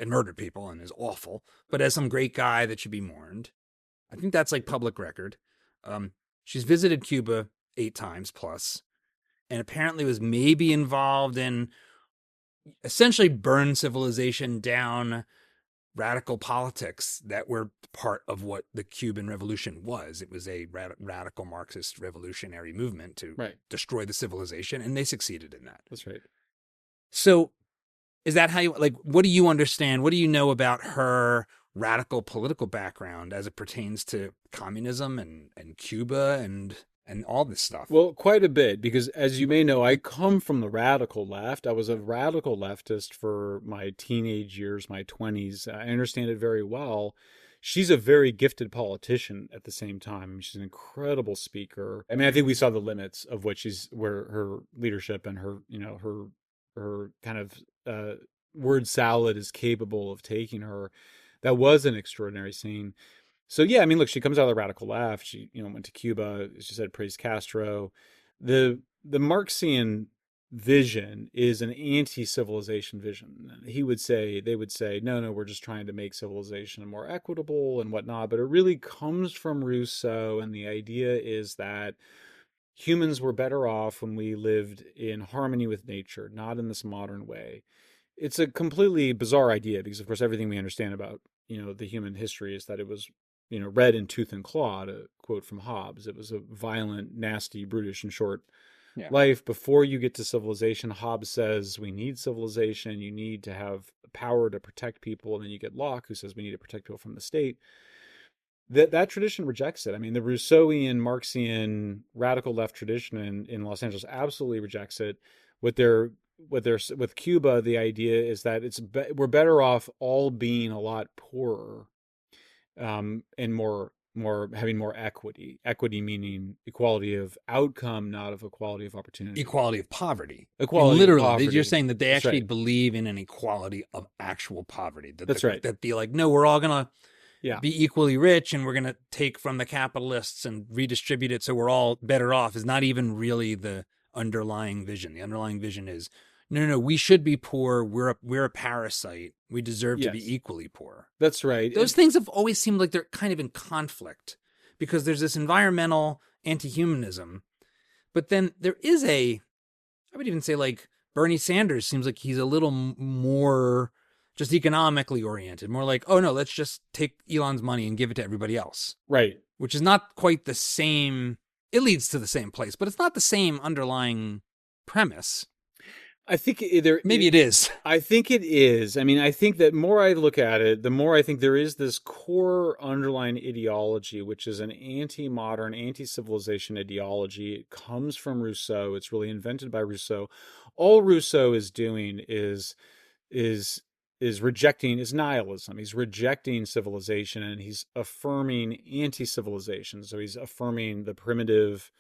Speaker 1: murdered people and is awful, but as some great guy that should be mourned. I think that's like public record. She's visited Cuba 8 times plus, and apparently was maybe involved in essentially burn civilization down radical politics that were part of what the Cuban Revolution was. It was a radical Marxist revolutionary movement to destroy the civilization, and they succeeded in that.
Speaker 2: That's right.
Speaker 1: So is that how you, like, what do you understand? What do you know about her radical political background as it pertains to communism and Cuba and all this stuff?
Speaker 2: Well, quite a bit, because as you may know, I come from the radical left. I was a radical leftist for my teenage years, my 20s. I understand it very well. She's a very gifted politician at the same time. She's an incredible speaker. I mean, I think we saw the limits of where her leadership and her, her kind of word salad is capable of taking her. That was an extraordinary scene. So yeah, I mean, look, she comes out of the radical left. She, went to Cuba. As you said, praised Castro. The Marxian vision is an anti-civilization vision. They would say, no, we're just trying to make civilization more equitable and whatnot. But it really comes from Rousseau, and the idea is that humans were better off when we lived in harmony with nature, not in this modern way. It's a completely bizarre idea, because of course everything we understand about the human history is that it was red in tooth and claw, to quote from Hobbes. It was a violent, nasty, brutish, and short life before you get to civilization. Hobbes says we need civilization. You need to have power to protect people. And then you get Locke, who says we need to protect people from the state. That tradition rejects it. I mean, the Rousseauian, Marxian, radical left tradition in Los Angeles absolutely rejects it. With Cuba, the idea is that we're better off all being a lot poorer, and more having more equity. Equity meaning equality of outcome, not of equality of opportunity.
Speaker 1: Equality of poverty.
Speaker 2: Equality
Speaker 1: literally,
Speaker 2: of poverty.
Speaker 1: You're saying that they actually believe in an equality of actual poverty.
Speaker 2: That's right.
Speaker 1: That be like, no, we're all gonna,
Speaker 2: Yeah.
Speaker 1: be equally rich and we're going to take from the capitalists and redistribute it so we're all better off is not even really the underlying vision. The underlying vision is, no, we should be poor. We're a parasite. We deserve to be
Speaker 2: Yes.
Speaker 1: equally poor.
Speaker 2: That's right.
Speaker 1: Those things have always seemed like they're kind of in conflict because there's this environmental anti-humanism, but then there is I would even say like Bernie Sanders seems like he's a little more just economically oriented, more like, oh no, let's just take Elon's money and give it to everybody else.
Speaker 2: Right.
Speaker 1: Which is not quite the same. It leads to the same place, but it's not the same underlying premise.
Speaker 2: I think
Speaker 1: maybe it is.
Speaker 2: I think it is. I mean, I think that more I look at it, the more I think there is this core underlying ideology, which is an anti-modern, anti-civilization ideology. It comes from Rousseau. It's really invented by Rousseau. All Rousseau is doing is rejecting, is nihilism. He's rejecting civilization and he's affirming anti-civilization. So he's affirming the primitive,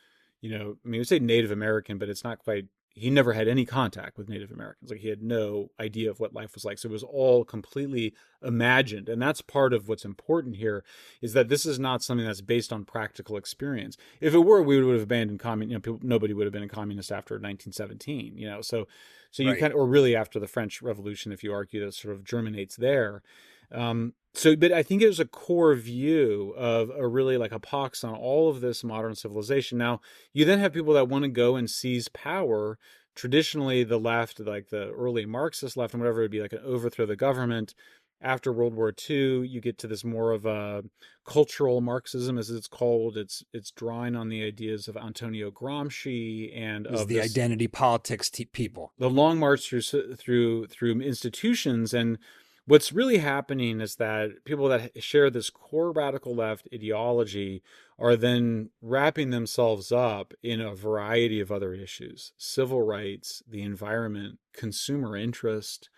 Speaker 2: I mean, we say Native American, but it's not quite. He never had any contact with Native Americans. Like he had no idea of what life was like. So it was all completely imagined. And that's part of what's important here is that this is not something that's based on practical experience. If it were, we would have abandoned nobody would have been a communist after 1917, So you
Speaker 1: right.
Speaker 2: or really after the French Revolution, if you argue that sort of germinates there. But I think there's a core view of a really like a pox on all of this modern civilization. Now, you then have people that want to go and seize power. Traditionally, the left, like the early Marxist left and whatever, would be like an overthrow of the government. After World War II, you get to this more of a cultural Marxism, as it's called. It's drawing on the ideas of Antonio Gramsci and of
Speaker 1: the identity politics people.
Speaker 2: The long march through institutions. And what's really happening is that people that share this core radical left ideology are then wrapping themselves up in a variety of other issues: civil rights, the environment, consumer interest,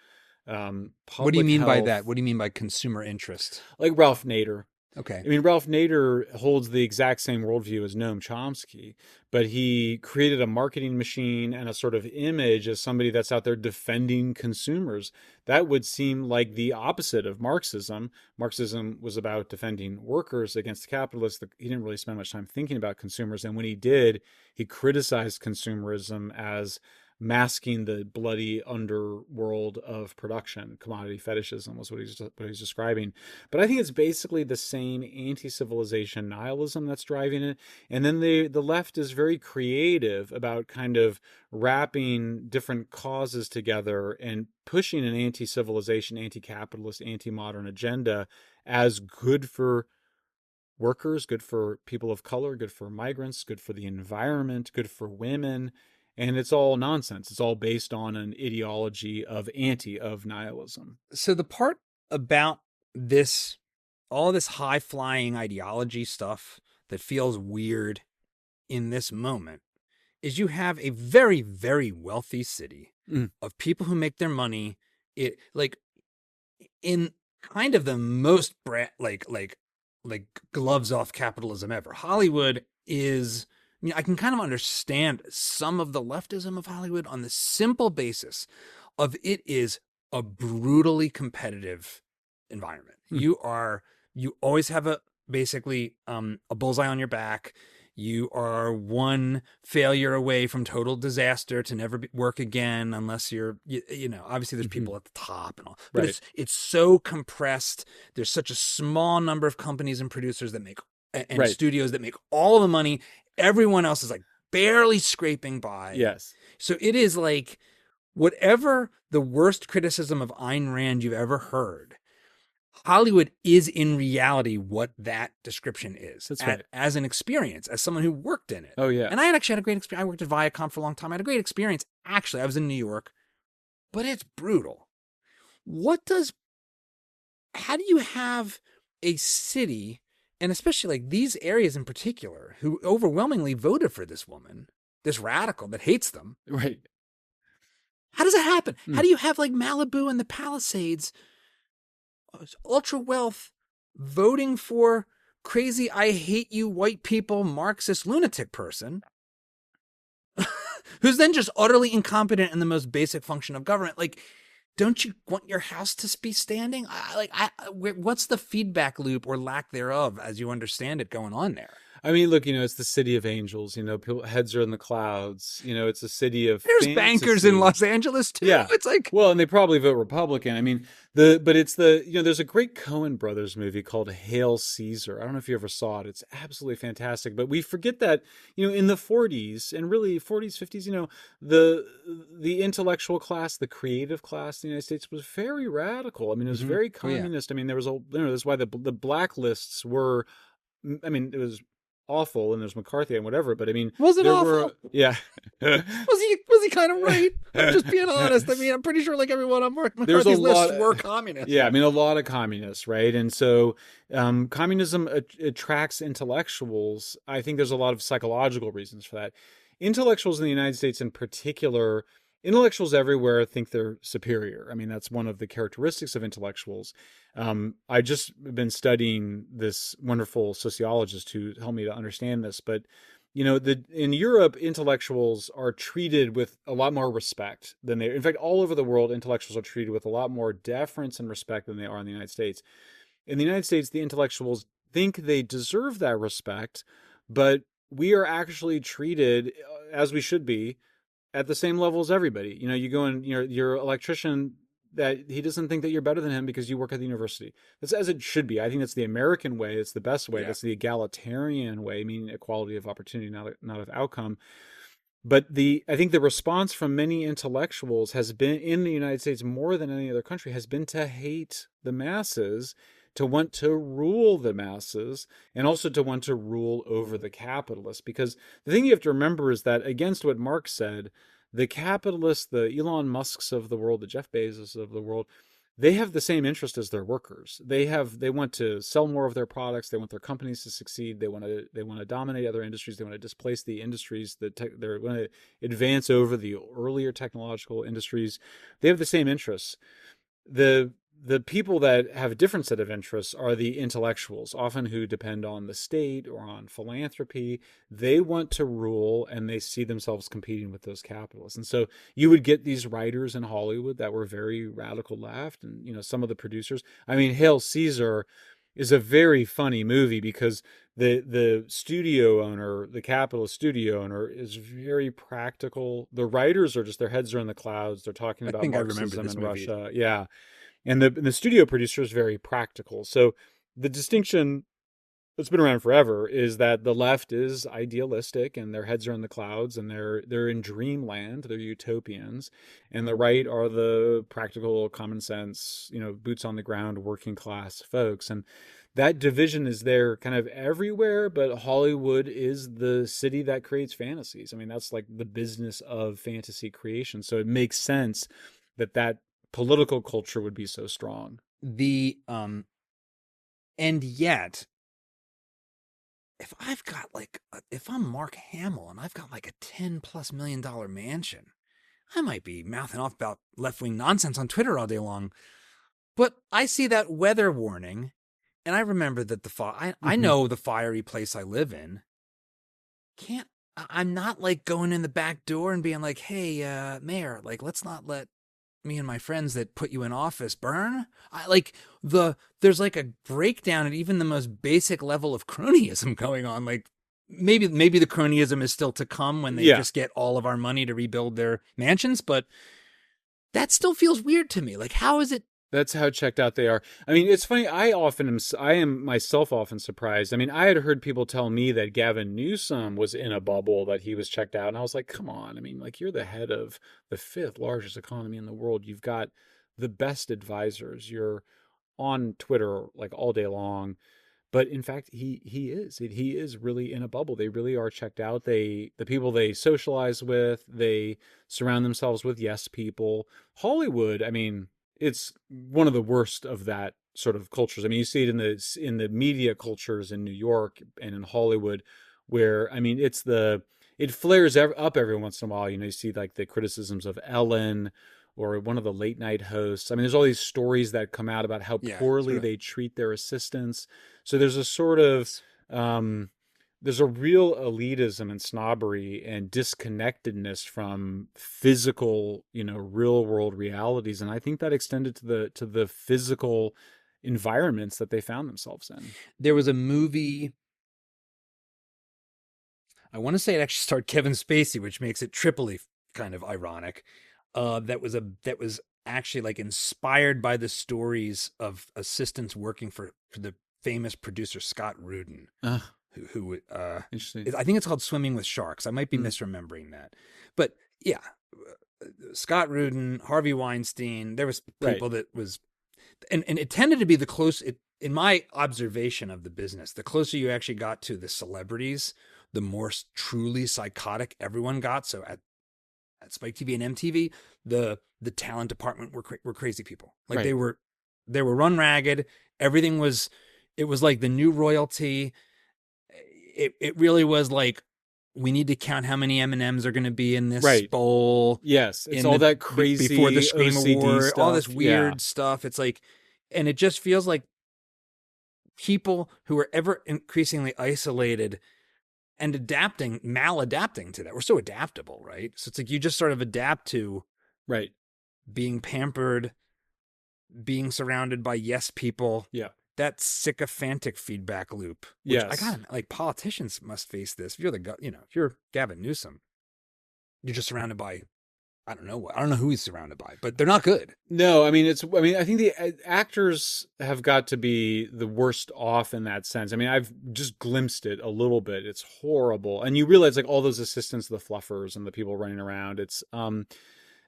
Speaker 1: what do you mean
Speaker 2: health.
Speaker 1: by that? What do you mean by consumer interest?
Speaker 2: Like Ralph Nader.
Speaker 1: Okay.
Speaker 2: I mean, Ralph Nader holds the exact same worldview as Noam Chomsky, but he created a marketing machine and a sort of image as somebody that's out there defending consumers. That would seem like the opposite of Marxism. Marxism was about defending workers against capitalists. He didn't really spend much time thinking about consumers. And when he did, he criticized consumerism as masking the bloody underworld of production. Commodity fetishism was what he's describing. But I think it's basically the same anti-civilization nihilism that's driving it. And then the left is very creative about kind of wrapping different causes together and pushing an anti-civilization, anti-capitalist, anti-modern agenda as good for workers, good for people of color, good for migrants, good for the environment, good for women. And it's all nonsense. It's all based on an ideology of nihilism.
Speaker 1: So the part about this, all this high-flying ideology stuff that feels weird in this moment is you have a very, very wealthy city of people who make their money in kind of the most like gloves off capitalism ever. Hollywood is... I mean, I can kind of understand some of the leftism of Hollywood on the simple basis of it is a brutally competitive environment. You always have basically a bullseye on your back. You are one failure away from total disaster to never work again unless you're, obviously there's people at the top and all, but
Speaker 2: right.
Speaker 1: It's so compressed. There's such a small number of companies and producers that make and
Speaker 2: right.
Speaker 1: studios that make all the money. Everyone else is like barely scraping by.
Speaker 2: Yes.
Speaker 1: So it is like whatever the worst criticism of Ayn Rand you've ever heard, Hollywood is in reality what that description is.
Speaker 2: That's right.
Speaker 1: As an experience, as someone who worked in it.
Speaker 2: Oh, yeah.
Speaker 1: And I actually had a great experience. I worked at Viacom for a long time. I had a great experience. Actually, I was in New York, but it's brutal. How do you have a city, and especially like these areas in particular, who overwhelmingly voted for this woman, this radical that hates them.
Speaker 2: Right.
Speaker 1: How does it happen? How do you have like Malibu and the Palisades, ultra wealth, voting for crazy, I hate you white people, Marxist lunatic person, who's then just utterly incompetent in the most basic function of government? Like, don't you want your house to be standing? What's the feedback loop or lack thereof, as you understand it, going on there?
Speaker 2: I mean, look, it's the city of angels. People, heads are in the clouds. It's a city of
Speaker 1: There's bankers in
Speaker 2: fantasy.
Speaker 1: Los Angeles too.
Speaker 2: Yeah.
Speaker 1: It's like,
Speaker 2: Well, and they probably vote Republican. I mean, there's a great Coen Brothers movie called Hail Caesar. I don't know if you ever saw it. It's absolutely fantastic. But we forget that, in the 40s and really 40s, 50s, the intellectual class, the creative class in the United States was very radical. I mean, it was very communist. I mean, there was that's why the blacklists were, I mean, it was awful, and there's McCarthy and whatever, but I mean,
Speaker 1: was it awful?
Speaker 2: Yeah.
Speaker 1: was he kind of right? I'm just being honest. I mean, I'm pretty sure like everyone on McCarthy's list were communists.
Speaker 2: Yeah, I mean, a lot of communists, right? And so communism attracts intellectuals. I think there's a lot of psychological reasons for that. Intellectuals in the United States in particular, intellectuals everywhere think they're superior. I mean, that's one of the characteristics of intellectuals. I just been studying this wonderful sociologist who helped me to understand this. But, in Europe, intellectuals are treated with a lot more respect than in fact, all over the world, intellectuals are treated with a lot more deference and respect than they are in the United States. In the United States, the intellectuals think they deserve that respect, but we are actually treated, as we should be, at the same level as everybody. You go in, your electrician, that he doesn't think that you're better than him because you work at the university. That's as it should be. I think that's the American way. It's the best way. Yeah. That's the egalitarian way, meaning equality of opportunity, not of outcome. But I think the response from many intellectuals has been, in the United States more than any other country, has been to hate the masses, to want to rule the masses, and also to want to rule over the capitalists. Because the thing you have to remember is that, against what Marx said, the capitalists, the Elon Musks of the world, the Jeff Bezos of the world, they have the same interest as their workers. They want to sell more of their products. They want their companies to succeed. They want to dominate other industries. They want to displace the industries they want to advance over the earlier technological industries. They have the same interests. The people that have a different set of interests are the intellectuals, often who depend on the state or on philanthropy. They want to rule, and they see themselves competing with those capitalists. And so you would get these writers in Hollywood that were very radical left, and some of the producers. I mean, Hail Caesar is a very funny movie because the studio owner, the capitalist studio owner, is very practical. The writers are just, their heads are in the clouds. They're talking about Marxism in Russia. Yeah. And the studio producer is very practical. So the distinction that's been around forever is that the left is idealistic and their heads are in the clouds and they're in dreamland, they're utopians, and the right are the practical, common sense, boots on the ground, working class folks. And that division is there kind of everywhere, but Hollywood is the city that creates fantasies. I mean, that's like the business of fantasy creation. So it makes sense that political culture would be so strong.
Speaker 1: And yet, if I'm Mark Hamill and I've got like a $10+ million mansion, I might be mouthing off about left-wing nonsense on Twitter all day long. But I see that weather warning, and I remember that I know the fiery place I live in. I'm not like going in the back door and being like, hey, mayor, like, let's not let me and my friends that put you in office burn. There's like a breakdown at even the most basic level of cronyism going on. Like maybe the cronyism is still to come when they just get all of our money to rebuild their mansions, but that still feels weird to me. Like, how is it?
Speaker 2: That's how checked out they are. I mean, it's funny. I am myself often surprised. I mean, I had heard people tell me that Gavin Newsom was in a bubble, that he was checked out. And I was like, come on. I mean, like, you're the head of the 5th largest economy in the world. You've got the best advisors. You're on Twitter like all day long. But in fact, he is really in a bubble. They really are checked out. The people they socialize with, they surround themselves with yes people. Hollywood, I mean, it's one of the worst of that sort of cultures. I mean, you see it in the media cultures in New York and in Hollywood, where, I mean, it flares up every once in a while. You see like the criticisms of Ellen or one of the late night hosts. I mean, there's all these stories that come out about how poorly they treat their assistants. So there's a sort of there's a real elitism and snobbery and disconnectedness from physical, real world realities. And I think that extended to the physical environments that they found themselves in.
Speaker 1: There was a movie, I want to say it actually starred Kevin Spacey, which makes it triply kind of ironic. That was actually like inspired by the stories of assistants working for the famous producer Scott Rudin,
Speaker 2: Uh,
Speaker 1: who
Speaker 2: Interesting.
Speaker 1: I think it's called Swimming with Sharks. I might be
Speaker 2: Mm,
Speaker 1: misremembering that, but yeah, Scott Rudin, Harvey Weinstein. There was
Speaker 2: right.
Speaker 1: people that was, and it tended to be the close. In my observation of the business, the closer you actually got to the celebrities, the more truly psychotic everyone got. So at Spike TV and MTV, the talent department were crazy people. Like
Speaker 2: Right.
Speaker 1: they were run ragged. Everything was, it was like the new royalty. It really was like, we need to count how many M&Ms are going to be in this
Speaker 2: Right.
Speaker 1: bowl
Speaker 2: Yes. It's
Speaker 1: in
Speaker 2: all
Speaker 1: the
Speaker 2: that
Speaker 1: before the
Speaker 2: crazy
Speaker 1: Scream
Speaker 2: OCD
Speaker 1: Award, all this
Speaker 2: stuff. Yeah.
Speaker 1: weird stuff. It's like, and it just feels like people who are ever increasingly isolated and maladapting to that. We're so adaptable, right? So it's like you just sort of adapt to
Speaker 2: Right.
Speaker 1: being pampered, being surrounded by yes people,
Speaker 2: Yeah.
Speaker 1: that sycophantic feedback loop, which I
Speaker 2: Yes.
Speaker 1: got like politicians must face this. If you're if you're Gavin Newsom, you're just surrounded by, I don't know what, I don't know who he's surrounded by, but they're not good.
Speaker 2: No, I think the actors have got to be the worst off in that sense. I mean, I've just glimpsed it a little bit. It's horrible. And you realize like all those assistants, the fluffers and the people running around, it's,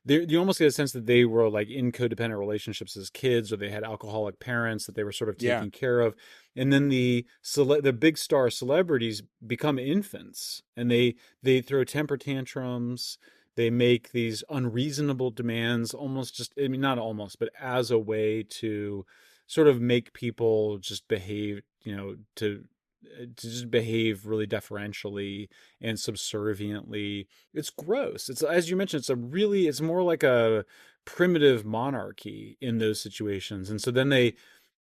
Speaker 2: you almost get a sense that they were like in codependent relationships as kids, or they had alcoholic parents that they were sort of
Speaker 1: Yeah.
Speaker 2: taking care of. And then the big star celebrities become infants, and they throw temper tantrums. They make these unreasonable demands, almost just, I mean, not almost, but as a way to sort of make people just behave, to just behave really deferentially and subserviently. It's gross. It's, as you mentioned, it's more like a primitive monarchy in those situations. And so then they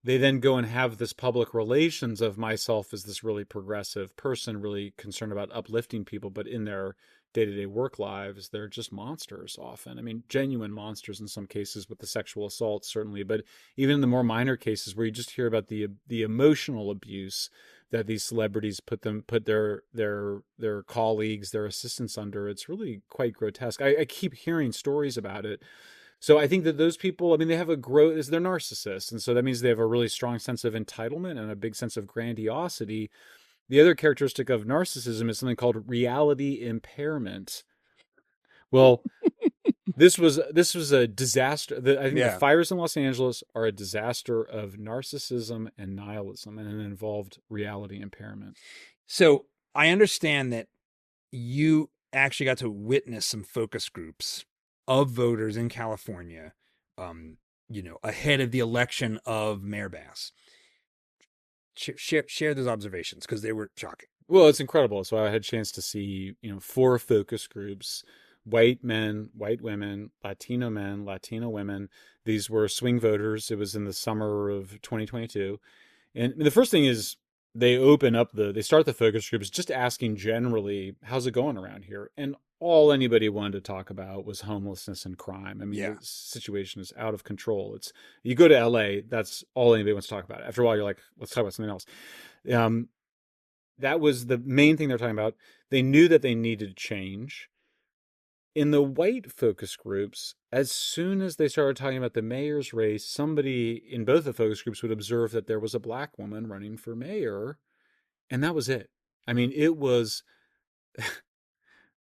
Speaker 2: then go and have this public relations of myself as this really progressive person, really concerned about uplifting people, but in their day-to-day work lives, they're just monsters often. I mean, genuine monsters in some cases with the sexual assault, certainly, but even in the more minor cases where you just hear about the emotional abuse that these celebrities put their colleagues, their assistants under, it's really quite grotesque. I keep hearing stories about it. So I think that those people, I mean, they have they're narcissists. And so that means they have a really strong sense of entitlement and a big sense of grandiosity. The other characteristic of narcissism is something called reality impairment. Well, this was a disaster. I think the
Speaker 1: Yeah.
Speaker 2: fires in Los Angeles are a disaster of narcissism and nihilism, and it involved reality impairment.
Speaker 1: So I understand that you actually got to witness some focus groups of voters in California, ahead of the election of Mayor Bass. Share those observations because they were shocking.
Speaker 2: Well, it's incredible. So I had a chance to see, 4 focus groups: white men, white women, Latino men, Latino women. These were swing voters. It was in the summer of 2022. And the first thing is they start the focus groups just asking generally, how's it going around here? And all anybody wanted to talk about was homelessness and crime. I mean,
Speaker 1: Yeah.
Speaker 2: the situation is out of control. You go to LA, that's all anybody wants to talk about. After a while, you're like, let's talk about something else. Um, that was the main thing they're talking about. They knew that they needed change. In the white focus groups, as soon as they started talking about the mayor's race, somebody in both the focus groups would observe that there was a black woman running for mayor, and that was it. I mean, it was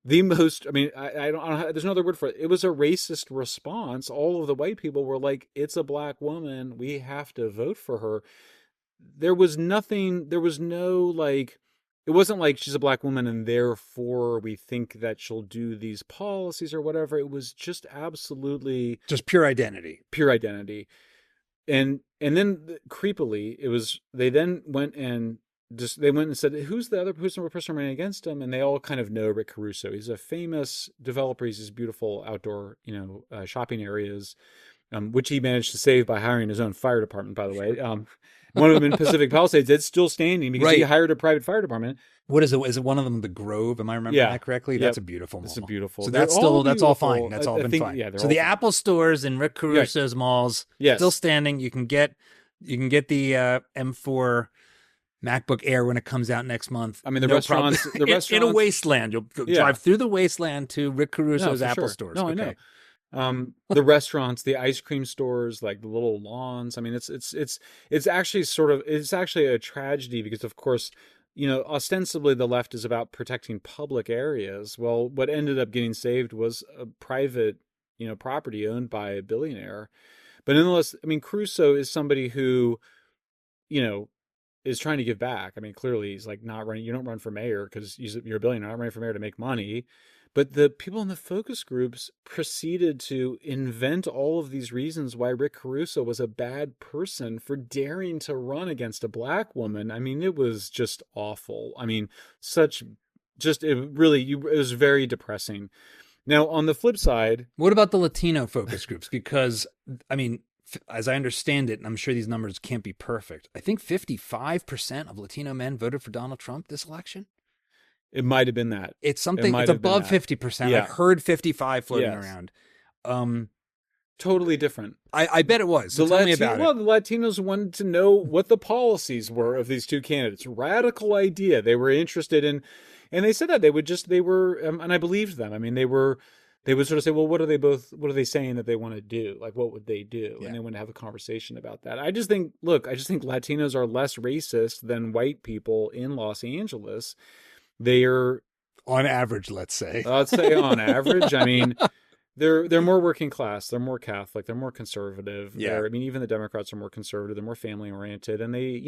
Speaker 2: the most, I mean, I don't, there's no other word for it. It was a racist response. All of the white people were like, it's a black woman. We have to vote for her. There was no like, it wasn't like she's a black woman and therefore we think that she'll do these policies or whatever. It was just absolutely
Speaker 1: Just pure identity.
Speaker 2: pure identity. And then creepily, it was, they went and said, who's the person running against him? And they all kind of know Rick Caruso. He's a famous developer. He's these beautiful outdoor, shopping areas, which he managed to save by hiring his own fire department, by the way. One of them in Pacific Palisades, it's still standing because he
Speaker 1: Right.
Speaker 2: hired a private fire department.
Speaker 1: What is it? Is it one of them the Grove? Am I remembering
Speaker 2: Yeah.
Speaker 1: that correctly? That's
Speaker 2: Yep.
Speaker 1: a beautiful
Speaker 2: It's a
Speaker 1: mall.
Speaker 2: beautiful.
Speaker 1: So
Speaker 2: They're
Speaker 1: that's
Speaker 2: all
Speaker 1: all fine.
Speaker 2: beautiful.
Speaker 1: That's all
Speaker 2: I
Speaker 1: been
Speaker 2: think,
Speaker 1: fine.
Speaker 2: yeah, they're
Speaker 1: So
Speaker 2: all
Speaker 1: the
Speaker 2: fine.
Speaker 1: Apple stores in Rick
Speaker 2: Right.
Speaker 1: Caruso's malls
Speaker 2: Yes.
Speaker 1: still standing. You can get the M4 MacBook Air when it comes out next month.
Speaker 2: I mean, the
Speaker 1: No
Speaker 2: restaurants,
Speaker 1: problem. In a wasteland. You'll
Speaker 2: yeah.
Speaker 1: drive through the wasteland to Rick
Speaker 2: No,
Speaker 1: Caruso's
Speaker 2: for
Speaker 1: Apple
Speaker 2: sure.
Speaker 1: stores.
Speaker 2: No, I
Speaker 1: Okay.
Speaker 2: know. The restaurants, the ice cream stores, like the little lawns. I mean, it's actually it's actually a tragedy because, of course, ostensibly the left is about protecting public areas. Well, what ended up getting saved was a private, property owned by a billionaire. But nonetheless, I mean, Caruso is somebody who, you know, is trying to give back. I mean, clearly he's like not running. You don't run for mayor because you're a billionaire. Not running for mayor to make money. But the people in the focus groups proceeded to invent all of these reasons why Rick Caruso was a bad person for daring to run against a black woman. I mean, it was just awful. I mean, it was very depressing. Now, on the flip side,
Speaker 1: what about the Latino focus groups? Because, I mean, as I understand it, and I'm sure these numbers can't be perfect, I think 55% of Latino men voted for Donald Trump this election.
Speaker 2: it might have been that.
Speaker 1: It's something, it's above 50%.
Speaker 2: Yeah.
Speaker 1: I heard 55 floating
Speaker 2: Yes.
Speaker 1: around.
Speaker 2: Totally different.
Speaker 1: I bet it was. So tell me about it.
Speaker 2: The Latinos wanted to know what the policies were of these two candidates. Radical idea. They were interested in, and they said that and I believed them. I mean, they would sort of say, well, what are they saying that they want to do? Like, what would they do?
Speaker 1: Yeah.
Speaker 2: And they want to have a conversation about that. I just think Latinos are less racist than white people in Los Angeles. They are,
Speaker 1: on average, let's say.
Speaker 2: Let's say on average. I mean, they're more working class. They're more Catholic. They're more conservative.
Speaker 1: Yeah.
Speaker 2: I mean, even the Democrats are more conservative. They're more family oriented, and they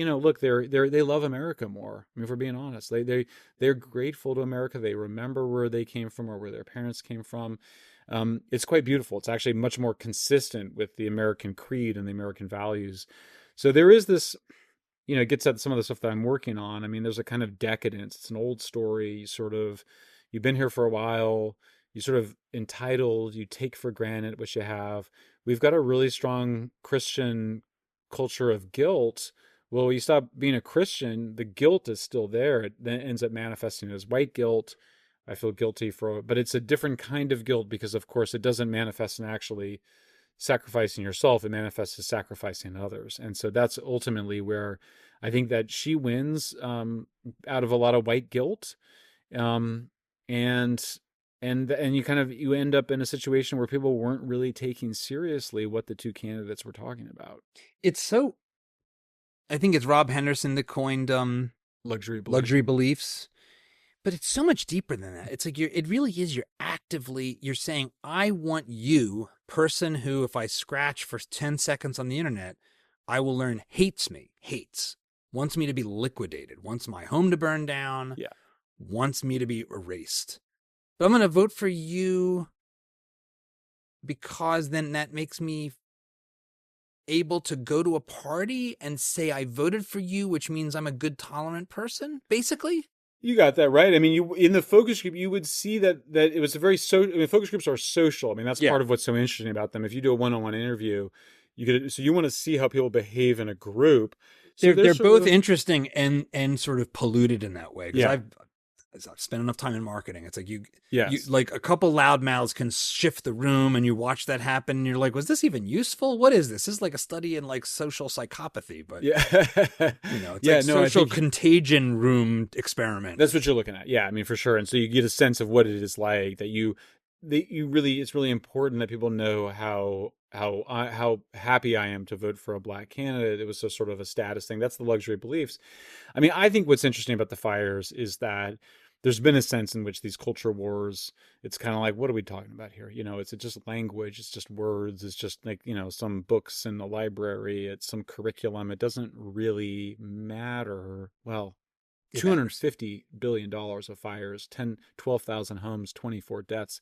Speaker 2: love America more. I mean, if we're being honest, they're grateful to America. They remember where they came from or where their parents came from. It's quite beautiful. It's actually much more consistent with the American creed and the American values. So there is this. It gets at some of the stuff that I'm working on. I mean, there's a kind of decadence. It's an old story. You've been here for a while. You sort of entitled, you take for granted what you have. We've got a really strong Christian culture of guilt. Well, you stop being a Christian, the guilt is still there. It then ends up manifesting as white guilt. I feel guilty but it's a different kind of guilt because, of course, it doesn't manifest in actually sacrificing yourself. It manifests as sacrificing others. And so that's ultimately where I think that she wins out of a lot of white guilt. And you end up in a situation where people weren't really taking seriously what the two candidates were talking about.
Speaker 1: I think it's Rob Henderson that coined
Speaker 2: luxury
Speaker 1: beliefs. But it's so much deeper than that. It's like it really is you're saying, I want you, person who, if I scratch for 10 seconds on the internet, I will learn hates, wants me to be liquidated, wants my home to burn down, wants me to be erased. But I'm going to vote for you because then that makes me able to go to a party and say I voted for you, which means I'm a good, tolerant person, basically.
Speaker 2: You got that right. I mean, in the focus group, you would see that it was focus groups are social. I mean, that's part of what's so interesting about them. If you do a one-on-one interview, you want to see how people behave in a group. So
Speaker 1: they're both interesting and sort of polluted in that way. Because I've spent enough time in marketing. It's like you like a couple loud mouths can shift the room, and you watch that happen, and you're like, was this even useful? What is this? This is like a study in like social psychopathy, but it's social contagion room experiment.
Speaker 2: That's what you're looking at. Yeah, I mean, for sure. And so you get a sense of what it is like it's really important that people know how happy I am to vote for a black candidate. It was sort of a status thing. That's the luxury beliefs. I mean, I think what's interesting about the fires is that there's been a sense in which these culture wars, it's kind of like, what are we talking about here? It's just language. It's just words. It's just like, some books in the library. It's some curriculum. It doesn't really matter. Well, $250 billion of fires, 12,000 homes, 24 deaths,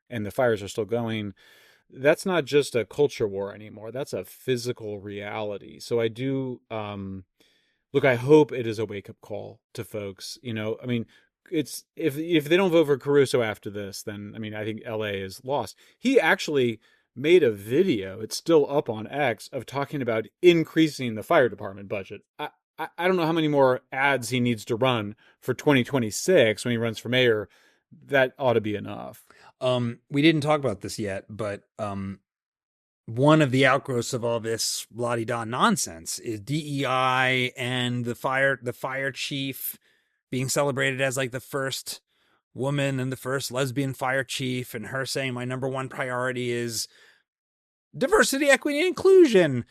Speaker 2: and the fires are still going. That's not just a culture war anymore. That's a physical reality. So I do, look, I hope it is a wake-up call to folks. I mean, it's if they don't vote for Caruso after this, then I mean, I think LA is lost. He actually made a video, it's still up on X, of talking about increasing the fire department budget. I don't know how many more ads he needs to run for 2026 when he runs for mayor. That ought to be enough.
Speaker 1: We didn't talk about this yet, but one of the outgrowths of all this la-di-da nonsense is DEI and the fire chief being celebrated as like the first woman and the first lesbian fire chief, and her saying my number one priority is diversity, equity, and inclusion.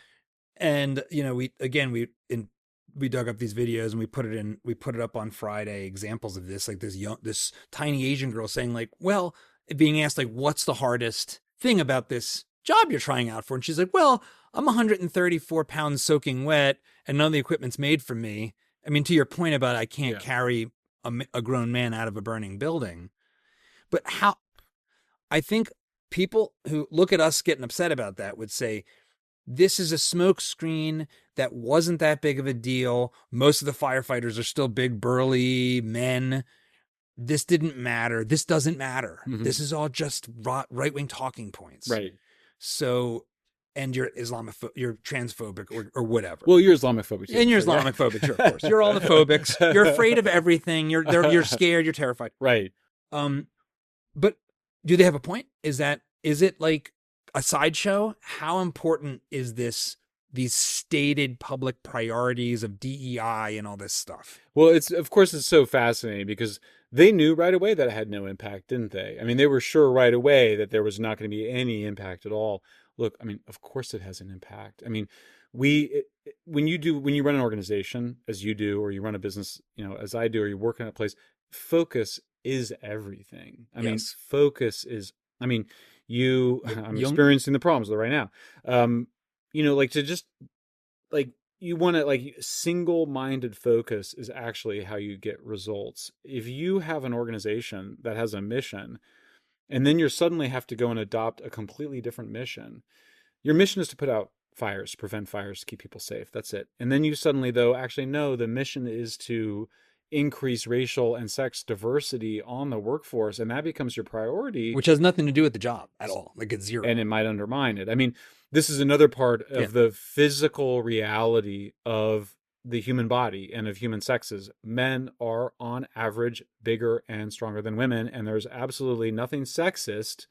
Speaker 1: And we dug up these videos and we put it up on Friday, examples of this, like this tiny Asian girl saying like, well, being asked like, what's the hardest thing about this job you're trying out for? And she's like, well, I'm 134 pounds soaking wet and none of the equipment's made for me. I mean, to your point about I can't carry a grown man out of a burning building, but how I think people who look at us getting upset about that would say, this is a smoke screen that wasn't that big of a deal. Most of the firefighters are still big, burly men. This didn't matter. This doesn't matter. Mm-hmm. This is all just right-wing talking points.
Speaker 2: Right.
Speaker 1: So, and you're you're transphobic or whatever.
Speaker 2: Well, you're Islamophobic too.
Speaker 1: And you're Islamophobic too, of course. You're all the phobics. You're afraid of everything. You're scared. You're terrified.
Speaker 2: Right.
Speaker 1: But do they have a point? Is it like a sideshow? How important is these stated public priorities of DEI and all this stuff?
Speaker 2: Well, it's so fascinating because they knew right away that it had no impact, didn't they? I mean, they were sure right away that there was not going to be any impact at all. Look, I mean, of course it has an impact. I mean, when you run an organization as you do, or you run a business, as I do, or you work in a place, focus is everything. I mean, focus is, I'm experiencing the problems right now. Like to just like, you want to like single-minded focus is actually how you get results. If you have an organization that has a mission and then you suddenly have to go and adopt a completely different mission, your mission is to put out fires, prevent fires, keep people safe. That's it. And then you suddenly, though, actually know the mission is to increase racial and sex diversity on the workforce, and that becomes your priority.
Speaker 1: Which has nothing to do with the job at all. Like, it's zero.
Speaker 2: And it might undermine it. I mean, this is another part of the physical reality of the human body and of human sexes. Men are, on average, bigger and stronger than women, and there's absolutely nothing sexist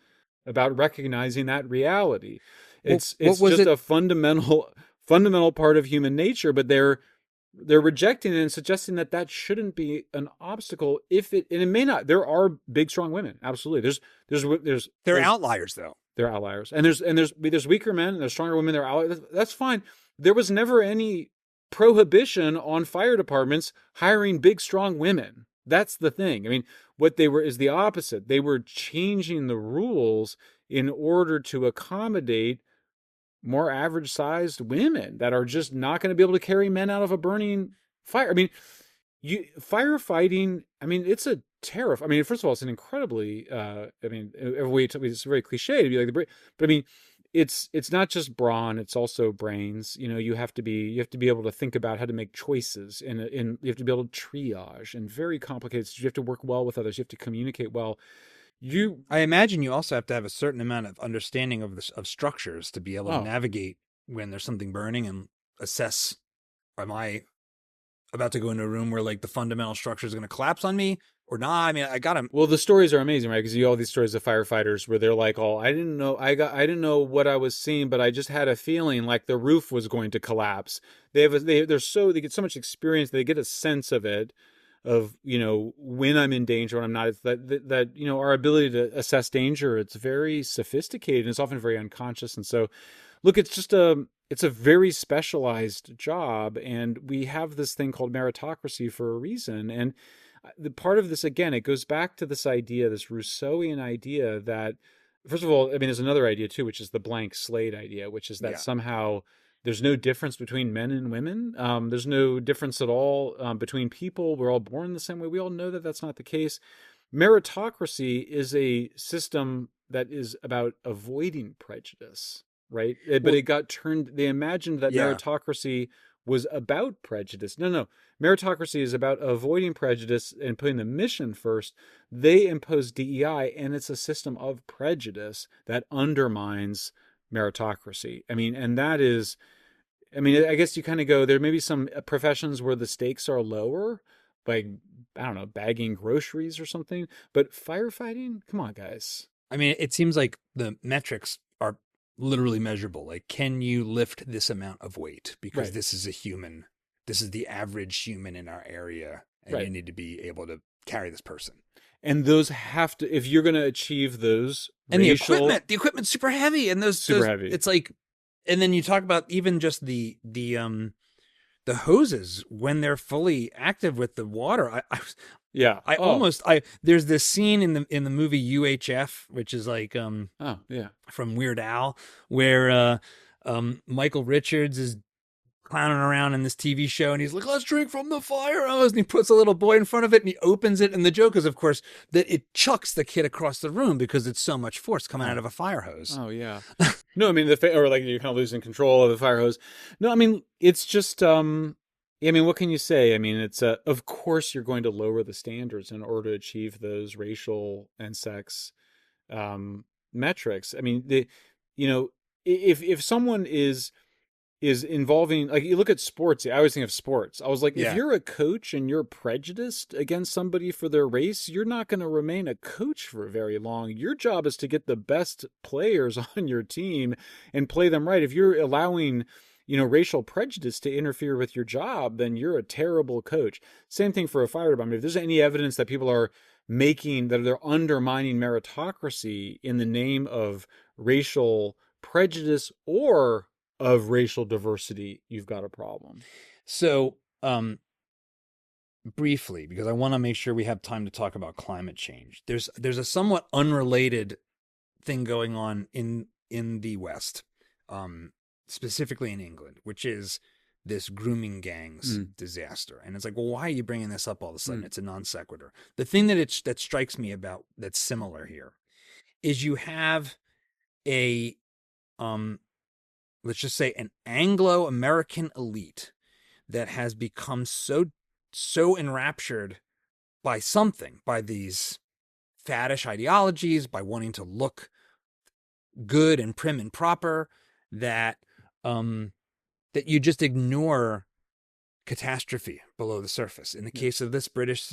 Speaker 2: about recognizing that reality. It's just a fundamental part of human nature, but they're rejecting it and suggesting that shouldn't be an obstacle. And it may not. There are big, strong women. Absolutely.
Speaker 1: They're outliers, though.
Speaker 2: They're outliers. And there's weaker men and there's stronger women. They're outliers. That's fine. There was never any prohibition on fire departments hiring big, strong women. That's the thing. I mean, what they were is the opposite. They were changing the rules in order to accommodate more average-sized women that are just not going to be able to carry men out of a burning fire. I mean, firefighting, I mean, it's a terrifying. I mean, first of all, it's an incredibly, it's very cliche to be like the brave, but I mean, it's not just brawn, it's also brains. You have to be able to think about how to make choices, and you have to be able to triage and very complicated. You have to work well with others. You have to communicate well.
Speaker 1: I imagine you also have to have a certain amount of understanding of structures to be able to navigate when there's something burning and assess, am I about to go into a room where like the fundamental structure is going to collapse on me or not? I mean,
Speaker 2: Well, the stories are amazing, right? Because you all these stories of firefighters where they're like, I didn't know what I was seeing, but I just had a feeling like the roof was going to collapse. They get so much experience, they get a sense of it, of when I'm in danger, when I'm not. It's that our ability to assess danger, it's very sophisticated and it's often very unconscious. And so look, it's a very specialized job, and we have this thing called meritocracy for a reason. And the part of this, again, it goes back to this idea, this Rousseauian idea that, first of all, I mean, there's another idea too, which is the blank slate idea, which is that somehow there's no difference between men and women. There's no difference at all between people. We're all born the same way. We all know that that's not the case. Meritocracy is a system that is about avoiding prejudice, right? But it got turned. They imagined that meritocracy was about prejudice. No. Meritocracy is about avoiding prejudice and putting the mission first. They impose DEI, and it's a system of prejudice that undermines meritocracy. I mean, and that is, I mean, I guess you kind of go, there may be some professions where the stakes are lower, like, I don't know, bagging groceries or something, but firefighting, come on, guys.
Speaker 1: I mean, it seems like the metrics are literally measurable. Like, can you lift this amount of weight? Because
Speaker 2: Right.
Speaker 1: this is a human, this is the average human in our area, and you
Speaker 2: Right.
Speaker 1: need to be able to carry this person.
Speaker 2: And those have to, if you're going to achieve those
Speaker 1: And
Speaker 2: racial,
Speaker 1: the equipment's super heavy, and
Speaker 2: super heavy.
Speaker 1: it's like, and then you talk about even just the hoses when they're fully active with the water.
Speaker 2: Yeah.
Speaker 1: There's this scene in the movie UHF, which is like
Speaker 2: Oh, yeah.
Speaker 1: from Weird Al, where Michael Richards is clowning around in this TV show, and he's like, "Let's drink from the fire hose," and he puts a little boy in front of it, and he opens it, and the joke is, of course, that it chucks the kid across the room because it's so much force coming out of a fire hose.
Speaker 2: Oh, yeah. No, I mean, or like you're kind of losing control of the fire hose. No, I mean, it's just, I mean, what can you say? I mean, it's, of course you're going to lower the standards in order to achieve those racial and sex, metrics. I mean, if someone is involving, like, you look at sports, I always think of sports. I was like,
Speaker 1: Yeah.
Speaker 2: if you're a coach and you're prejudiced against somebody for their race, you're not going to remain a coach for very long. Your job is to get the best players on your team and play them right. If you're allowing, racial prejudice to interfere with your job, then you're a terrible coach. Same thing for a fire department. If there's any evidence that people are that they're undermining meritocracy in the name of racial prejudice or of racial diversity, you've got a problem.
Speaker 1: So, briefly, because I want to make sure we have time to talk about climate change. There's a somewhat unrelated thing going on in the West, specifically in England, which is this grooming gangs disaster. And it's like, well, why are you bringing this up all of a sudden? It's a non sequitur. The thing that strikes me about that's similar here is you have a let's just say an Anglo-American elite that has become so enraptured by something, by these faddish ideologies, by wanting to look good and prim and proper, that you just ignore catastrophe below the surface. In the case of this British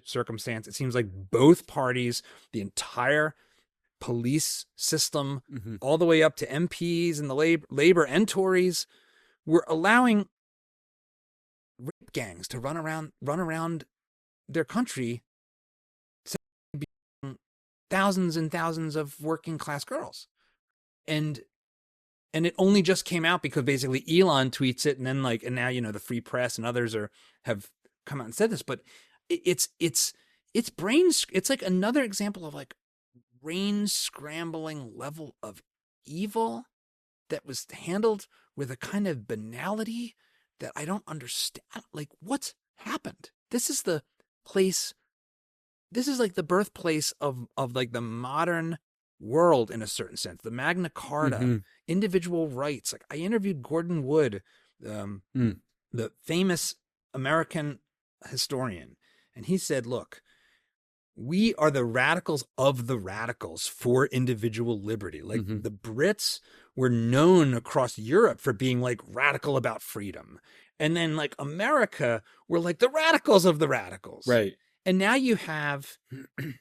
Speaker 1: circumstance, it seems like both parties, the entire police system, all the way up to MPs and the labor and Tories, were allowing rape gangs to run around their country, thousands and thousands of working class girls. And it only just came out because basically Elon tweets it, and then and now the Free Press and others have come out and said this, but it's brains. It's like another example of like brain scrambling level of evil that was handled with a kind of banality that I don't understand. Like, what's happened? This is the place. This is like the birthplace of like the modern world in a certain sense. The Magna Carta, individual rights. Like, I interviewed Gordon Wood, the famous American historian, and he said, look, we are the radicals of the radicals for individual liberty. Like the Brits were known across Europe for being like radical about freedom. And then like America were like the radicals of the radicals.
Speaker 2: Right.
Speaker 1: And now you have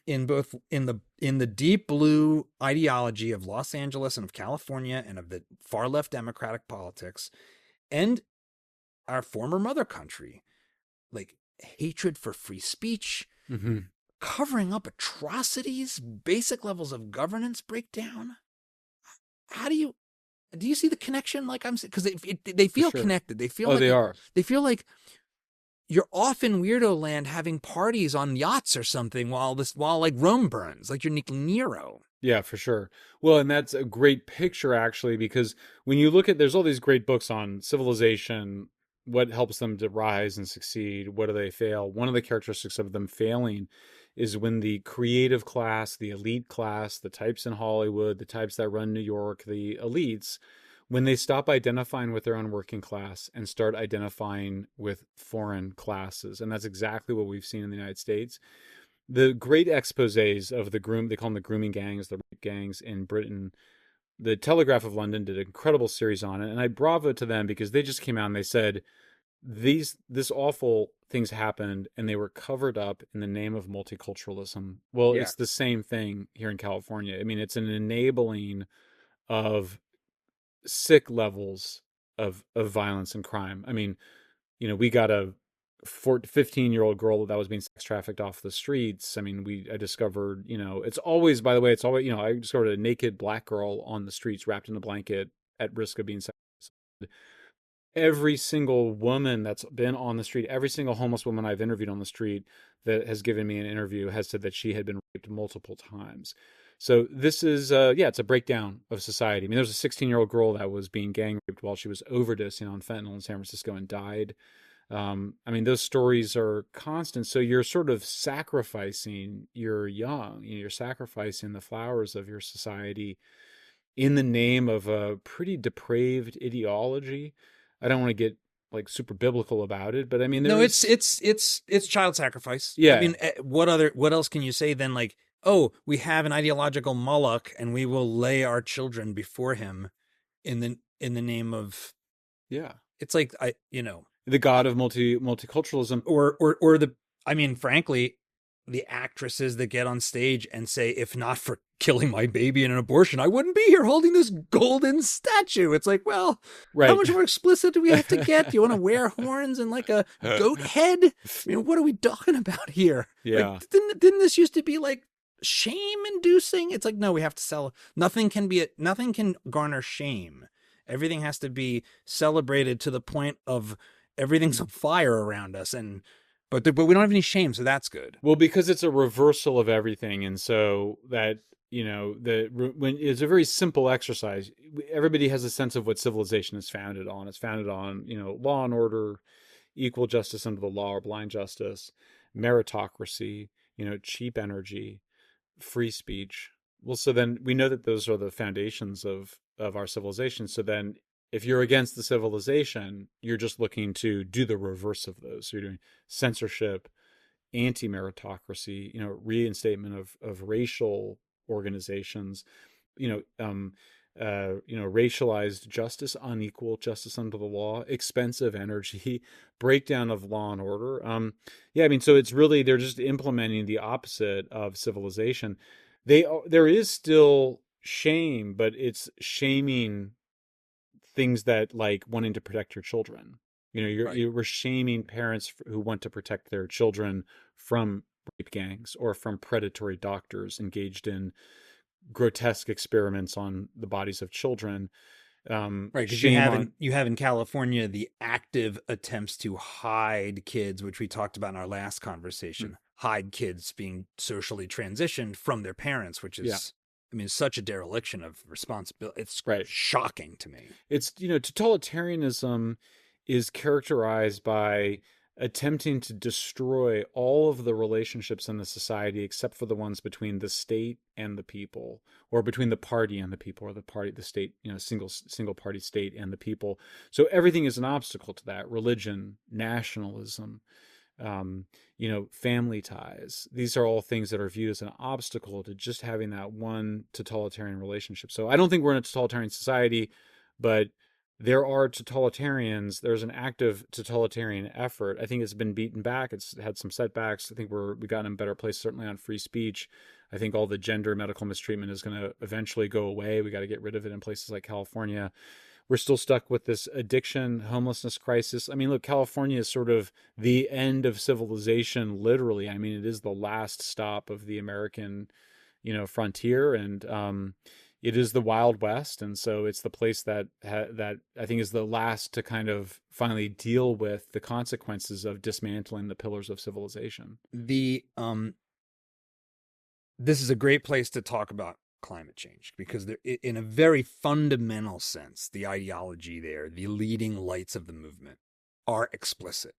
Speaker 1: in the deep blue ideology of Los Angeles and of California and of the far left democratic politics and our former mother country, like hatred for free speech, covering up atrocities, basic levels of governance breakdown. How do you see the connection? Like I'm saying, because they feel connected. They feel they feel like you're off in weirdo land having parties on yachts or something while like Rome burns, like you're Nero.
Speaker 2: Yeah, for sure. Well, and that's a great picture actually, because when you look at, there's all these great books on civilization, what helps them to rise and succeed, what do they fail? One of the characteristics of them failing is when the creative class, the elite class, the types in Hollywood, the types that run New York, the elites, when they stop identifying with their own working class and start identifying with foreign classes. And that's exactly what we've seen in the United States. The great exposés of they call them the grooming gangs, the rape gangs in Britain. The Telegraph of London did an incredible series on it, and I bravo to them because they just came out and they said this awful things happened and they were covered up in the name of multiculturalism. Well,
Speaker 1: Yeah.
Speaker 2: it's the same thing here in California. I mean, it's an enabling of sick levels of violence and crime. I mean, we got a 15-year-old girl that was being sex trafficked off the streets. I mean, I discovered, it's always, by the way, it's always, I discovered a naked black girl on the streets wrapped in a blanket at risk of being sex. Every single woman that's been on the street, every single homeless woman I've interviewed on the street that has given me an interview has said that she had been raped multiple times. So this is, it's a breakdown of society. I mean, there was a 16-year-old girl that was being gang raped while she was overdosing on fentanyl in San Francisco and died. I mean, those stories are constant. So you're sort of sacrificing your young, you're sacrificing the flowers of your society in the name of a pretty depraved ideology. I don't want to get like super biblical about it, but I mean,
Speaker 1: No, it's child sacrifice.
Speaker 2: yeah,
Speaker 1: I mean, what else can you say than like, oh, we have an ideological Moloch and we will lay our children before him in the name of,
Speaker 2: yeah,
Speaker 1: it's like,
Speaker 2: the god of multiculturalism.
Speaker 1: or the, I mean, frankly, the actresses that get on stage and say, if not for killing my baby in an abortion, I wouldn't be here holding this golden statue. It's like, well,
Speaker 2: Right.
Speaker 1: how much more explicit do we have to get? Do you want to wear horns and like a goat head? I mean, what are we talking about here?
Speaker 2: Yeah.
Speaker 1: Like, didn't this used to be like shame inducing? It's like, no, we have to sell. Nothing can garner shame. Everything has to be celebrated to the point of everything's on fire around us. But we don't have any shame, so that's good.
Speaker 2: Well, because it's a reversal of everything, and so that when it's a very simple exercise. Everybody has a sense of what civilization is founded on. It's founded on law and order, equal justice under the law or blind justice, meritocracy, cheap energy, free speech. Well, so then we know that those are the foundations of our civilization. So then if you're against the civilization, you're just looking to do the reverse of those. So you're doing censorship, anti-meritocracy, reinstatement of racial organizations, racialized justice, unequal justice under the law, expensive energy, breakdown of law and order. I mean, so it's really, they're just implementing the opposite of civilization. There is still shame, but it's shaming things that like wanting to protect your children. We're shaming parents who want to protect their children from rape gangs or from predatory doctors engaged in grotesque experiments on the bodies of children.
Speaker 1: Right, because you have in California the active attempts to hide kids, which we talked about in our last conversation. Hide kids being socially transitioned from their parents, which is, I mean, such a dereliction of responsibility. It's shocking to me.
Speaker 2: It's, totalitarianism is characterized by attempting to destroy all of the relationships in the society except for the ones between the state and the people, or between the party and the people, or the state, single party state and the people. So everything is an obstacle to that. Religion, nationalism, family ties. These are all things that are viewed as an obstacle to just having that one totalitarian relationship. So I don't think we're in a totalitarian society, but there are totalitarians. There's an active totalitarian effort. I think it's been beaten back. It's had some setbacks. I think we got in a better place, certainly on free speech. I think all the gender medical mistreatment is going to eventually go away. We got to get rid of it in places like California. We're still stuck with this addiction, homelessness crisis. I mean, look, California is sort of the end of civilization, literally. I mean, it is the last stop of the American, frontier, and it is the Wild West. And so it's the place that I think is the last to kind of finally deal with the consequences of dismantling the pillars of civilization.
Speaker 1: This is a great place to talk about climate change, because there, in a very fundamental sense, the ideology there, the leading lights of the movement, are explicit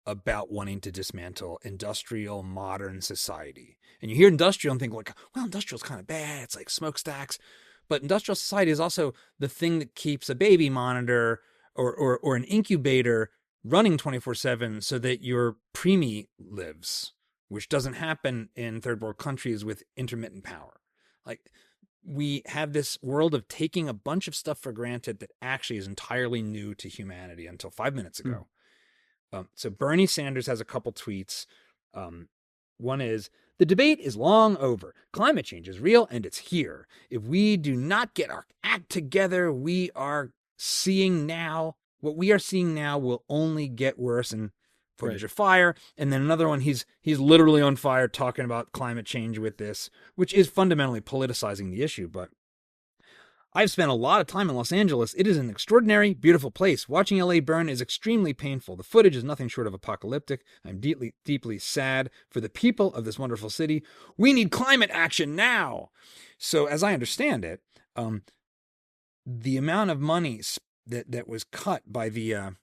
Speaker 1: about wanting to dismantle industrial modern society. And you hear industrial and think like, well, industrial's kind of bad. It's like smokestacks. But industrial society is also the thing that keeps a baby monitor or an incubator running 24/7 so that your preemie lives, which doesn't happen in third world countries with intermittent power. Like, we have this world of taking a bunch of stuff for granted that actually is entirely new to humanity until 5 minutes ago. So Bernie Sanders has a couple tweets. One is, the debate is long over. Climate change is real and it's here. If we do not get our act together, what we are seeing now will only get worse. And footage of fire. And then another one, he's literally on fire talking about climate change with this, which is fundamentally politicizing the issue. But I've spent a lot of time in Los Angeles. It is an extraordinary, beautiful place. Watching LA burn is extremely painful. The footage is nothing short of apocalyptic. I'm deeply, deeply sad for the people of this wonderful city. We need climate action now. So as I understand it, the amount of money that was cut by the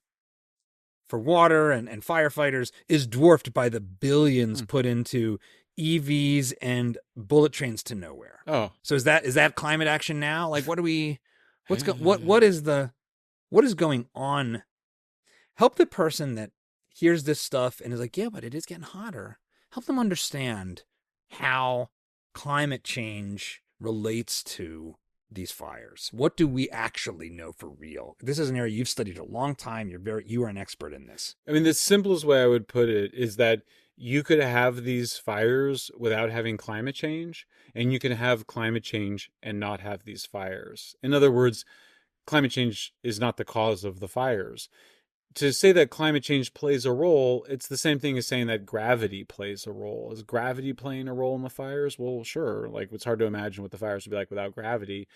Speaker 1: for water and firefighters is dwarfed by the billions put into EVs and bullet trains to nowhere.
Speaker 2: Oh,
Speaker 1: so is that climate action now? Like, what is going on? Help the person that hears this stuff and is like, yeah, but it is getting hotter. Help them understand how climate change relates to these fires. What do we actually know for real? This is an area you've studied a long time. You are an expert in this.
Speaker 2: I mean, the simplest way I would put it is that you could have these fires without having climate change, and you can have climate change and not have these fires. In other words, climate change is not the cause of the fires. To say that climate change plays a role, it's the same thing as saying that gravity plays a role. Is gravity playing a role in the fires? Well, sure. Like, it's hard to imagine what the fires would be like without gravity.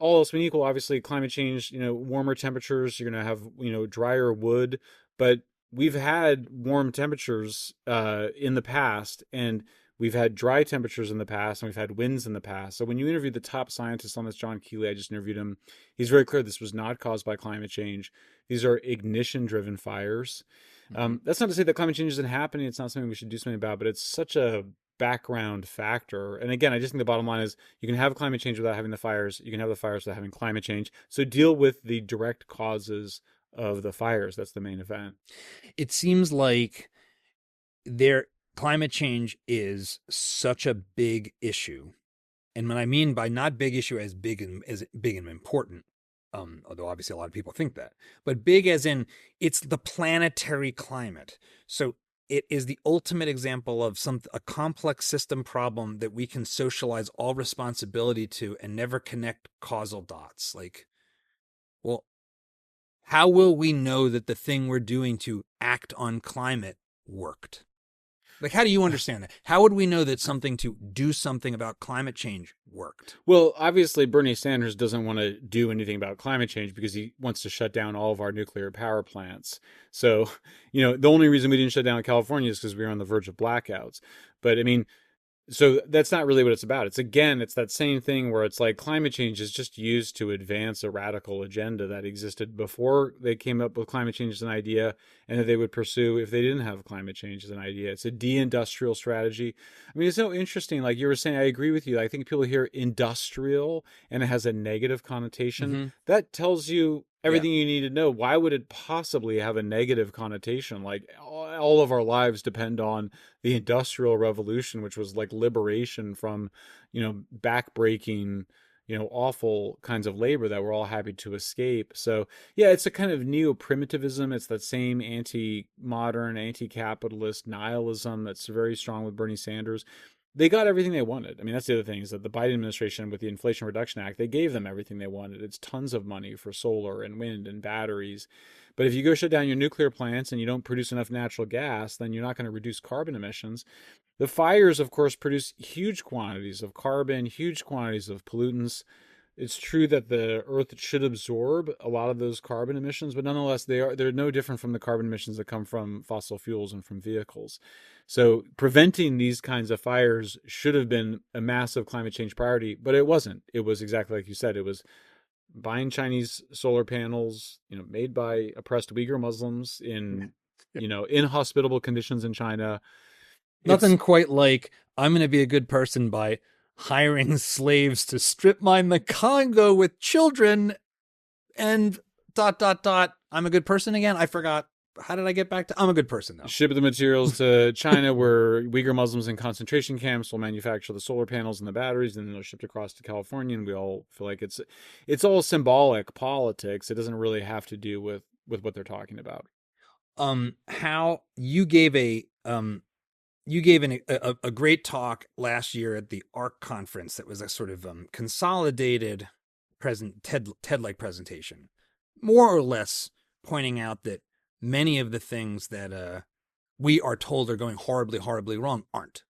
Speaker 2: All else being equal, obviously, climate change, warmer temperatures, you're going to have, drier wood. But we've had warm temperatures in the past, and we've had dry temperatures in the past, and we've had winds in the past. So when you interview the top scientist on this, John Keeley, I just interviewed him, he's very clear this was not caused by climate change. These are ignition-driven fires. That's not to say that climate change isn't happening. It's not something we should do something about, but it's such a background factor. And again, I just think the bottom line is you can have climate change without having the fires. You can have the fires without having climate change. So deal with the direct causes of the fires. That's the main event.
Speaker 1: It seems like climate change is such a big issue. And what I mean by not big issue as big and important, although obviously a lot of people think that, but big as in it's the planetary climate. So it is the ultimate example of a complex system problem that we can socialize all responsibility to and never connect causal dots. Like, well, how will we know that the thing we're doing to act on climate worked? Like, how do you understand that? How would we know that something to do something about climate change worked?
Speaker 2: Well, obviously, Bernie Sanders doesn't want to do anything about climate change because he wants to shut down all of our nuclear power plants. So, the only reason we didn't shut down California is because we were on the verge of blackouts. But I mean, so that's not really what it's about. It's that same thing where it's like climate change is just used to advance a radical agenda that existed before they came up with climate change as an idea and that they would pursue if they didn't have climate change as an idea. It's a de-industrial strategy. I mean, it's so interesting. Like you were saying, I agree with you. I think people hear industrial and it has a negative connotation. Mm-hmm. That tells you everything you need to know. Why would it possibly have a negative connotation? Like all of our lives depend on the Industrial Revolution, which was like liberation from, backbreaking, awful kinds of labor that we're all happy to escape. So yeah, it's a kind of neo-primitivism. It's that same anti-modern, anti-capitalist nihilism that's very strong with Bernie Sanders. They got everything they wanted. I mean, that's the other thing is that the Biden administration with the Inflation Reduction Act, they gave them everything they wanted. It's tons of money for solar and wind and batteries. But if you go shut down your nuclear plants and you don't produce enough natural gas, then you're not going to reduce carbon emissions. The fires, of course, produce huge quantities of carbon, huge quantities of pollutants. It's true that the Earth should absorb a lot of those carbon emissions, but nonetheless, they're no different from the carbon emissions that come from fossil fuels and from vehicles. So preventing these kinds of fires should have been a massive climate change priority, but it wasn't. It was exactly like you said. It was buying Chinese solar panels, made by oppressed Uyghur Muslims in inhospitable conditions in China.
Speaker 1: Nothing quite like, I'm going to be a good person by hiring slaves to strip mine the Congo with children, and ... I'm a good person again. I forgot. How did I get back to? I'm a good person though.
Speaker 2: Ship the materials to China, where Uyghur Muslims in concentration camps will manufacture the solar panels and the batteries, and then they're shipped across to California. And we all feel like it's all symbolic politics. It doesn't really have to do with what they're talking about.
Speaker 1: How you gave a great talk last year at the ARC conference that was a sort of consolidated TED-like presentation, more or less pointing out that many of the things that we are told are going horribly, horribly wrong aren't.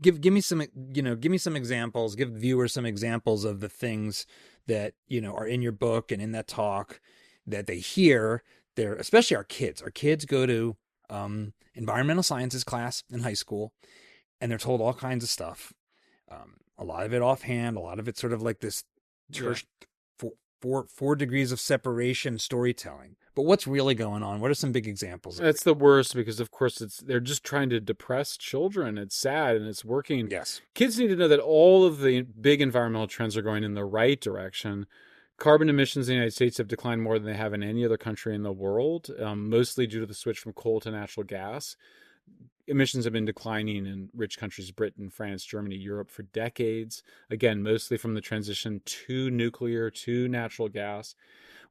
Speaker 1: Give me some examples. Give viewers some examples of the things that are in your book and in that talk that they hear. They're especially our kids. Our kids go to environmental sciences class in high school, and they're told all kinds of stuff. A lot of it offhand, a lot of it sort of like this four degrees of separation storytelling. But what's really going on? What are some big examples?
Speaker 2: That's the worst, because of course they're just trying to depress children. It's sad, and it's working.
Speaker 1: Yes.
Speaker 2: Kids need to know that all of the big environmental trends are going in the right direction. Carbon emissions in the United States have declined more than they have in any other country in the world, mostly due to the switch from coal to natural gas. Emissions have been declining in rich countries, Britain, France, Germany, Europe, for decades. Again, mostly from the transition to nuclear, to natural gas.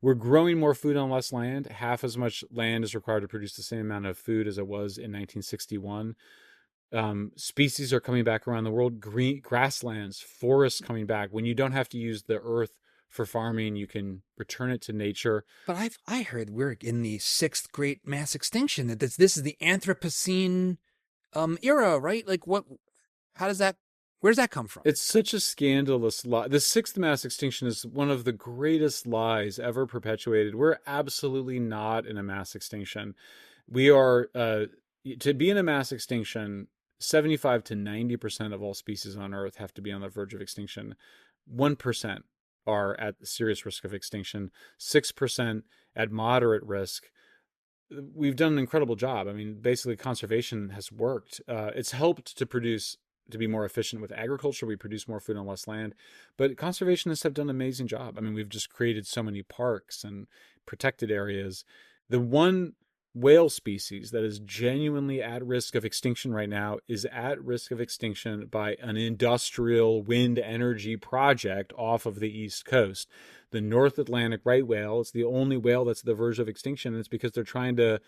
Speaker 2: We're growing more food on less land. Half as much land is required to produce the same amount of food as it was in 1961. Species are coming back around the world. Green grasslands, forests coming back. When you don't have to use the earth for farming, you can return it to nature.
Speaker 1: But I heard we're in the sixth great mass extinction. That this is the Anthropocene era, right? Like what? How does that? Where does that come from?
Speaker 2: It's such a scandalous lie. The sixth mass extinction is one of the greatest lies ever perpetuated. We're absolutely not in a mass extinction. We are, to be in a mass extinction, 75 to 90% of all species on Earth have to be on the verge of extinction. 1% are at serious risk of extinction, 6% at moderate risk. We've done an incredible job. I mean, basically conservation has worked. It's helped to be more efficient with agriculture. We produce more food on less land, but conservationists have done an amazing job. I mean, we've just created so many parks and protected areas. The one whale species that is genuinely at risk of extinction right now is at risk of extinction by an industrial wind energy project off of the East Coast. The North Atlantic right whale is the only whale that's at the verge of extinction, and it's because the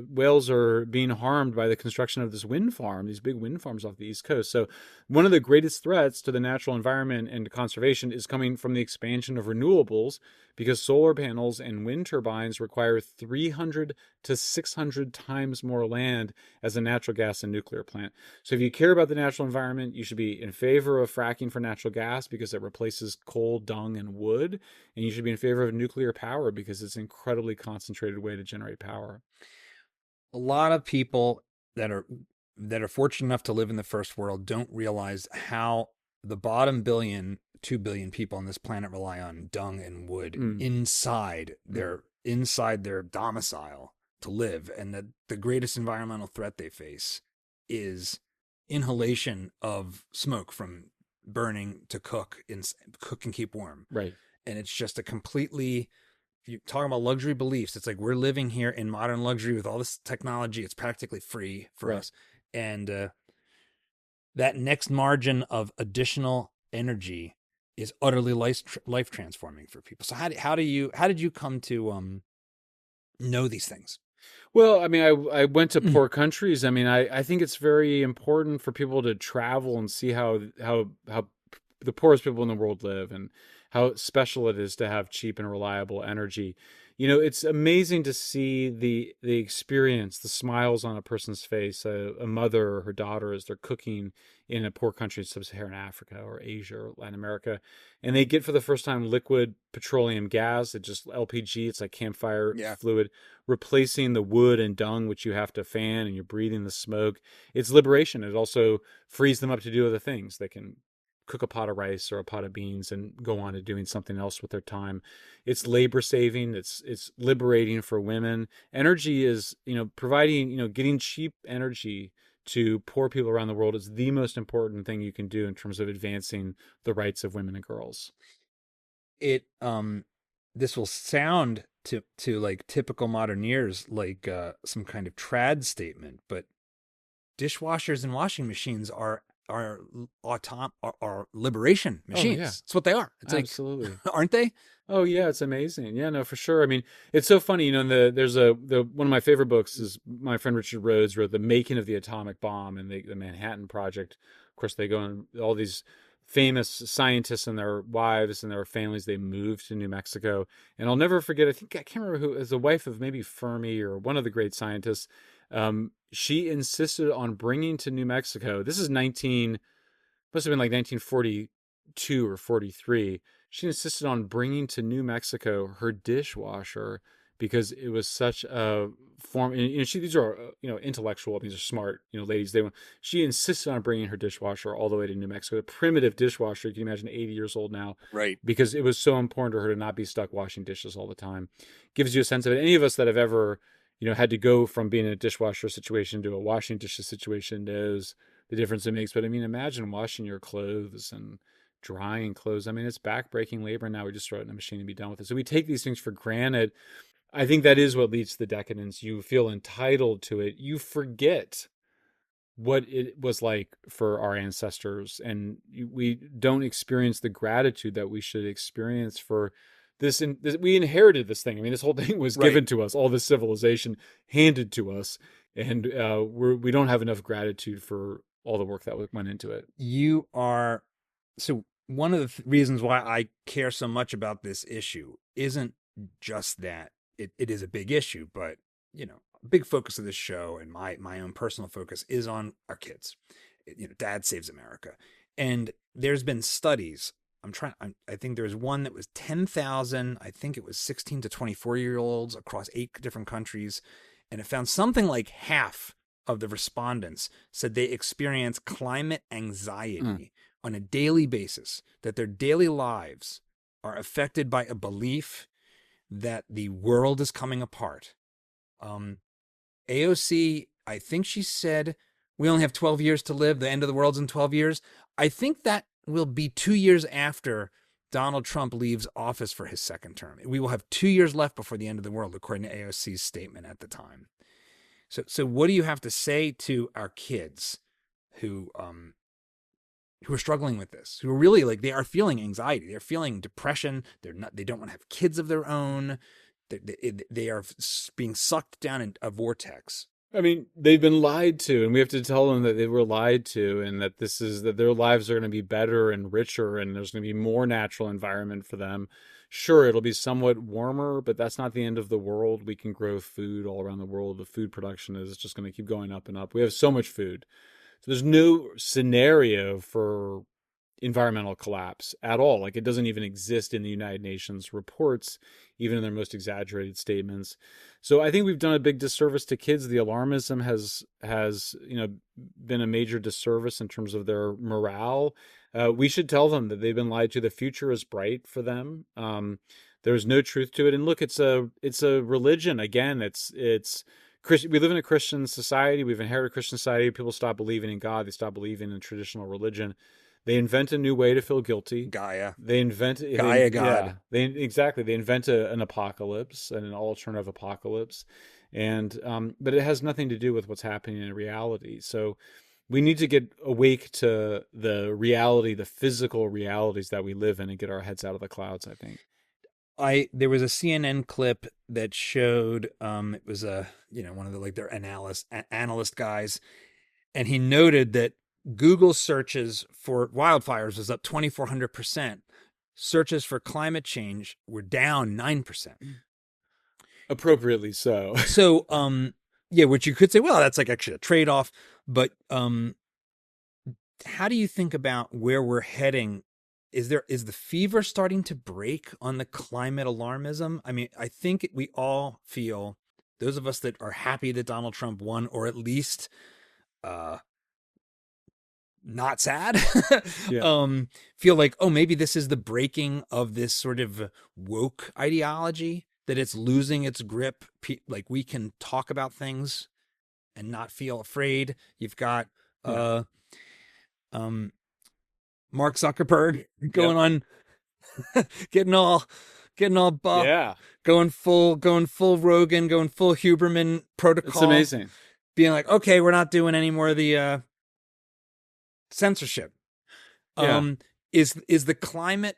Speaker 2: whales are being harmed by the construction of this wind farm, these big wind farms off the East Coast. So one of the greatest threats to the natural environment and to conservation is coming from the expansion of renewables, because solar panels and wind turbines require 300 to 600 times more land as a natural gas and nuclear plant. So if you care about the natural environment, you should be in favor of fracking for natural gas because it replaces coal, dung, and wood. And you should be in favor of nuclear power because it's an incredibly concentrated way to generate power.
Speaker 1: A lot of people that are fortunate enough to live in the first world don't realize how the bottom 2 billion people on this planet rely on dung and wood inside their domicile to live, and that the greatest environmental threat they face is inhalation of smoke from burning to cook and keep warm.
Speaker 2: Right.
Speaker 1: And it's just a completely, if you're talking about luxury beliefs, it's like we're living here in modern luxury with all this technology. It's practically free for us. And that next margin of additional energy is utterly life transforming for people. So how did you come to know these things?
Speaker 2: Well, I mean, I went to poor countries. I mean, I think it's very important for people to travel and see how the poorest people in the world live, and how special it is to have cheap and reliable energy. You know, it's amazing to see the experience, the smiles on a person's face, a mother or her daughter as they're cooking in a poor country in sub-Saharan Africa or Asia or Latin America, and they get for the first time liquid petroleum gas. It's just LPG. It's like campfire fluid, replacing the wood and dung which you have to fan, and you're breathing the smoke. It's liberation. It also frees them up to do other things. They can cook a pot of rice or a pot of beans and go on to doing something else with their time. It's labor saving. It's liberating for women. Energy is, providing, getting cheap energy to poor people around the world is the most important thing you can do in terms of advancing the rights of women and girls.
Speaker 1: It this will sound to like typical modern ears like some kind of trad statement, but dishwashers and washing machines are liberation
Speaker 2: Oh yeah,
Speaker 1: machines. That's what they are. It's like,
Speaker 2: absolutely.
Speaker 1: aren't they?
Speaker 2: Oh yeah, it's amazing. Yeah, no, for sure. I mean, it's so funny. You know, there's one of my favorite books is my friend Richard Rhodes wrote The Making of the Atomic Bomb and the Manhattan Project. Of course, they go on all these famous scientists and their wives and their families. They moved to New Mexico, and I'll never forget. I can't remember who, as the wife of maybe Fermi or one of the great scientists. She insisted on bringing to New Mexico. This is 19 must have been like 1942 or 43. She insisted on bringing to New Mexico her dishwasher because it was such a form. And, you know, these are intellectual, these are smart ladies. She insisted on bringing her dishwasher all the way to New Mexico, a primitive dishwasher. You can imagine, 80 years old now,
Speaker 1: Right.
Speaker 2: because it was so important to her to not be stuck washing dishes all the time. Gives you a sense of it. Any of us that have ever had to go from being in a dishwasher situation to a washing dishes situation knows the difference it makes. But I mean, imagine washing your clothes and drying clothes. I mean, it's backbreaking labor. Now we just throw it in a machine and be done with it. So we take these things for granted. I think that is what leads to the decadence. You feel entitled to it. You forget what it was like for our ancestors, and we don't experience the gratitude that we should experience for this. We inherited this thing. I mean, this whole thing was given to us, all this civilization handed to us, and we don't have enough gratitude for all the work that went into it.
Speaker 1: You are so one of the reasons why I care so much about this issue isn't just that it is a big issue, but a big focus of this show and my own personal focus is on our kids. Dad saves America, and there's been studies. I think there was one that was 10,000. I think it was 16 to 24-year-olds across 8 different countries, and it found something like half of the respondents said they experience climate anxiety on a daily basis, that their daily lives are affected by a belief that the world is coming apart. AOC, I think she said we only have 12 years to live. The end of the world's in 12 years. I think that will be 2 years after Donald Trump leaves office for his second term. We will have 2 years left before the end of the world, according to AOC's statement at the time. So what do you have to say to our kids who are struggling with this, who are really they are feeling anxiety, they're feeling depression, they don't want to have kids of their own, they are being sucked down in a vortex?
Speaker 2: I mean, they've been lied to, and we have to tell them that they were lied to, and that that their lives are going to be better and richer, and there's going to be more natural environment for them. Sure, it'll be somewhat warmer, but that's not the end of the world. We can grow food all around the world. The food production is just going to keep going up and up. We have so much food. So there's no scenario for environmental collapse at all. Like, it doesn't even exist in the United Nations reports, even in their most exaggerated statements. So I think we've done a big disservice to kids. The alarmism has been a major disservice in terms of their morale. We should tell them that they've been lied to. The future is bright for them. There's no truth to it. And look, it's a religion. Again, it's we live in a Christian society. We've inherited a Christian society. People stop believing in God. They stop believing in traditional religion. They invent a new way to feel guilty.
Speaker 1: Gaia.
Speaker 2: They invent
Speaker 1: Gaia God.
Speaker 2: Yeah, they invent an apocalypse and an alternative apocalypse, and but it has nothing to do with what's happening in reality. So we need to get awake to the reality, the physical realities that we live in, and get our heads out of the clouds, I think.
Speaker 1: There was a CNN clip that showed it was one of their analyst guys, and he noted that Google searches for wildfires was up 2,400%. Searches for climate change were down 9%.
Speaker 2: Appropriately so.
Speaker 1: So, which you could say, well, that's actually a trade-off. But how do you think about where we're heading? Is the fever starting to break on the climate alarmism? I mean, I think we all feel, those of us that are happy that Donald Trump won, or at least not sad, feel like, oh, maybe this is the breaking of this sort of woke ideology, that it's losing its grip. Like, we can talk about things and not feel afraid. You've got
Speaker 2: Yeah.
Speaker 1: um, Mark Zuckerberg
Speaker 2: Yep.
Speaker 1: going on, getting all buff,
Speaker 2: Yeah.
Speaker 1: going full Rogan, going full Huberman
Speaker 2: It's
Speaker 1: protocol,
Speaker 2: amazing.
Speaker 1: being like, okay, we're not doing any more of the censorship.
Speaker 2: Yeah.
Speaker 1: Is the climate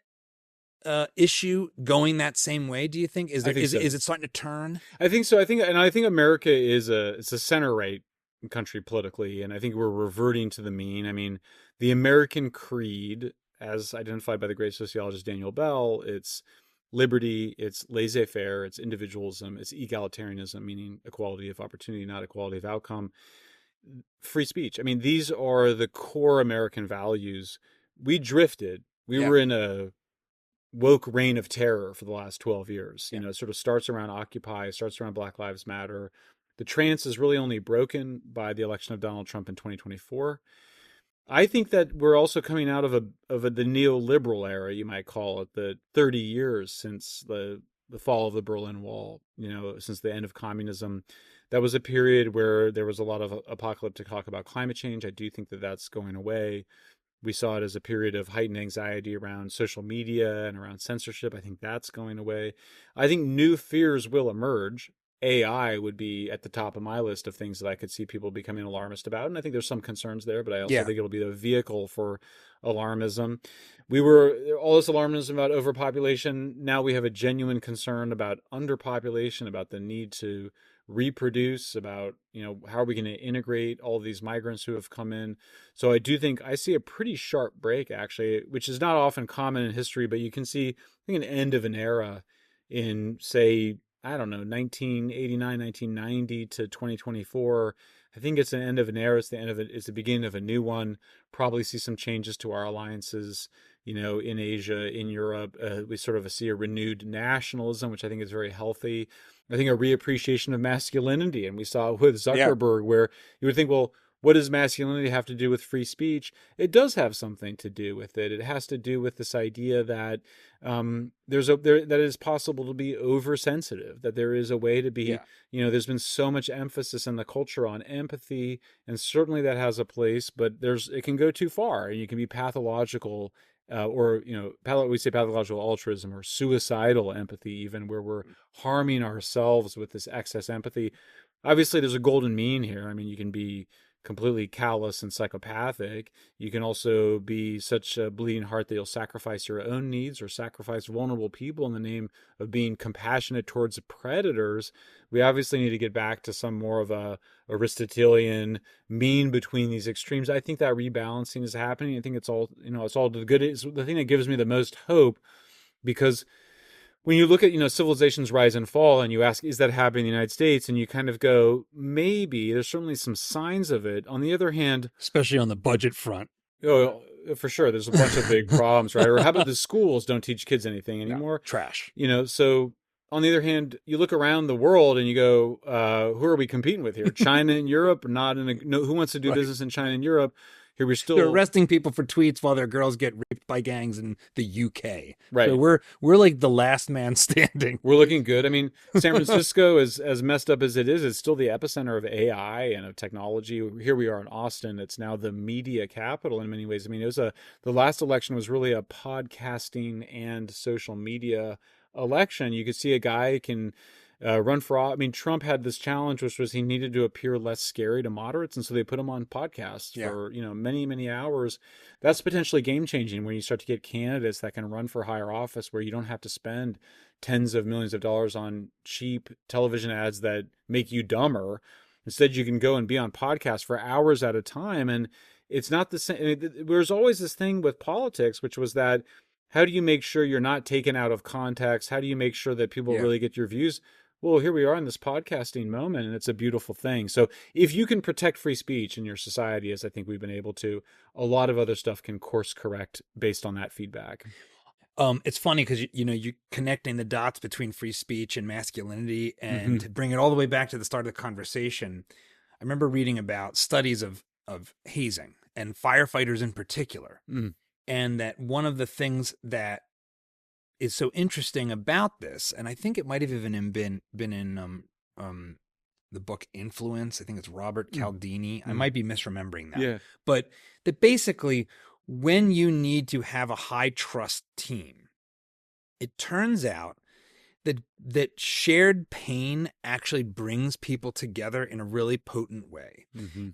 Speaker 1: issue going that same way? Do you think
Speaker 2: I think so.
Speaker 1: is it starting to turn?
Speaker 2: I think so. I think America is it's a center right country politically, and I think we're reverting to the mean. I mean, the American creed, as identified by the great sociologist Daniel Bell, it's liberty, it's laissez-faire, it's individualism, it's egalitarianism, meaning equality of opportunity, not equality of outcome, free speech. I mean, these are the core American values. We drifted. We
Speaker 1: Yeah.
Speaker 2: were in a woke reign of terror for the last 12 years.
Speaker 1: Yeah.
Speaker 2: You know, it sort of starts around Occupy, starts around Black Lives Matter. The trance is really only broken by the election of Donald Trump in 2024. I think that we're also coming out of the neoliberal era, you might call it, the 30 years since the fall of the Berlin Wall, you know, since the end of communism. That was a period where there was a lot of apocalyptic talk about climate change. I do think that that's going away. We saw it as a period of heightened anxiety around social media and around censorship. I think that's going away. I think new fears will emerge. AI would be at the top of my list of things that I could see people becoming alarmist about. And I think there's some concerns there, but I also
Speaker 1: Yeah.
Speaker 2: think it'll be the vehicle for alarmism. We were all this alarmism about overpopulation. Now we have a genuine concern about underpopulation, about the need to reproduce, about, you know, how are we going to integrate all these migrants who have come in. So I do think I see a pretty sharp break, actually, which is not often common in history, but you can see, I think, an end of an era in, say, I don't know, 1989, 1990 to 2024. I think it's an end of an era. It's the end of it. It's the beginning of a new one. Probably see some changes to our alliances, you know, in Asia, in Europe. We sort of see a renewed nationalism, which I think is very healthy. I think a reappreciation of masculinity. And we saw with Zuckerberg, where you would think, well, what does masculinity have to do with free speech? It does have something to do with it. It has to do with this idea that that it is possible to be oversensitive, that there is a way to be, you know, there's been so much emphasis in the culture on empathy, and certainly that has a place, but it can go too far, and you can be pathological, or, you know, we say pathological altruism or suicidal empathy, even, where we're harming ourselves with this excess empathy. Obviously, there's a golden mean here. I mean, you can be completely callous and psychopathic. You can also be such a bleeding heart that you'll sacrifice your own needs or sacrifice vulnerable people in the name of being compassionate towards predators. We obviously need to get back to some more of a Aristotelian mean between these extremes. I think that rebalancing is happening. I think it's all, you know, it's all the good. It's the thing that gives me the most hope, because when you look at, you know, civilizations rise and fall, and you ask, is that happening in the United States? And you kind of go, maybe. There's certainly some signs of it. On the other hand,
Speaker 1: especially on the budget front.
Speaker 2: Oh, for sure, there's a bunch of big problems, right? Or how about the schools don't teach kids anything anymore?
Speaker 1: No, trash.
Speaker 2: You know, so on the other hand, you look around the world and you go, who are we competing with here? China and Europe? Not in a, no, who wants to do business in China and Europe? Here we're still
Speaker 1: They're arresting people for tweets while their girls get raped by gangs in the UK.
Speaker 2: Right.
Speaker 1: So we're like the last man standing.
Speaker 2: We're looking good. I mean, San Francisco, is as messed up as it is, it's still the epicenter of AI and of technology. Here we are in Austin. It's now the media capital in many ways. I mean, the last election was really a podcasting and social media election. You could see a guy can run for. I mean, Trump had this challenge, which was he needed to appear less scary to moderates, and so they put him on podcasts for, you know, many hours. That's potentially game changing when you start to get candidates that can run for higher office, where you don't have to spend tens of millions of dollars on cheap television ads that make you dumber. Instead, you can go and be on podcasts for hours at a time, and it's not the same. I mean, there's always this thing with politics, which was that, how do you make sure you're not taken out of context? How do you make sure that people really get your views? Well, here we are in this podcasting moment, and it's a beautiful thing. So if you can protect free speech in your society, as I think we've been able to, a lot of other stuff can course correct based on that feedback.
Speaker 1: It's funny because, you know, you're connecting the dots between free speech and masculinity, and to bring it all the way back to the start of the conversation, I remember reading about studies of hazing and firefighters in particular, and that one of the things that is so interesting about this, and I think it might have even been in the book Influence. I think it's Robert Cialdini. I might be misremembering that.
Speaker 2: Yeah.
Speaker 1: But that basically, when you need to have a high trust team, it turns out that shared pain actually brings people together in a really potent way.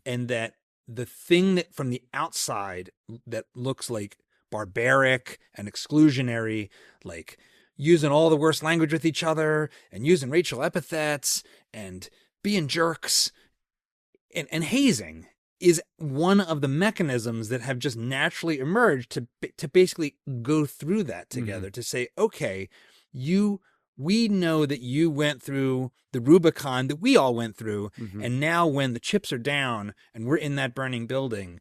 Speaker 1: And that the thing that from the outside that looks like barbaric and exclusionary, like using all the worst language with each other and using racial epithets and being jerks and hazing, is one of the mechanisms that have just naturally emerged to basically go through that together, to say, okay, we know that you went through the Rubicon that we all went through. And now when the chips are down and we're in that burning building,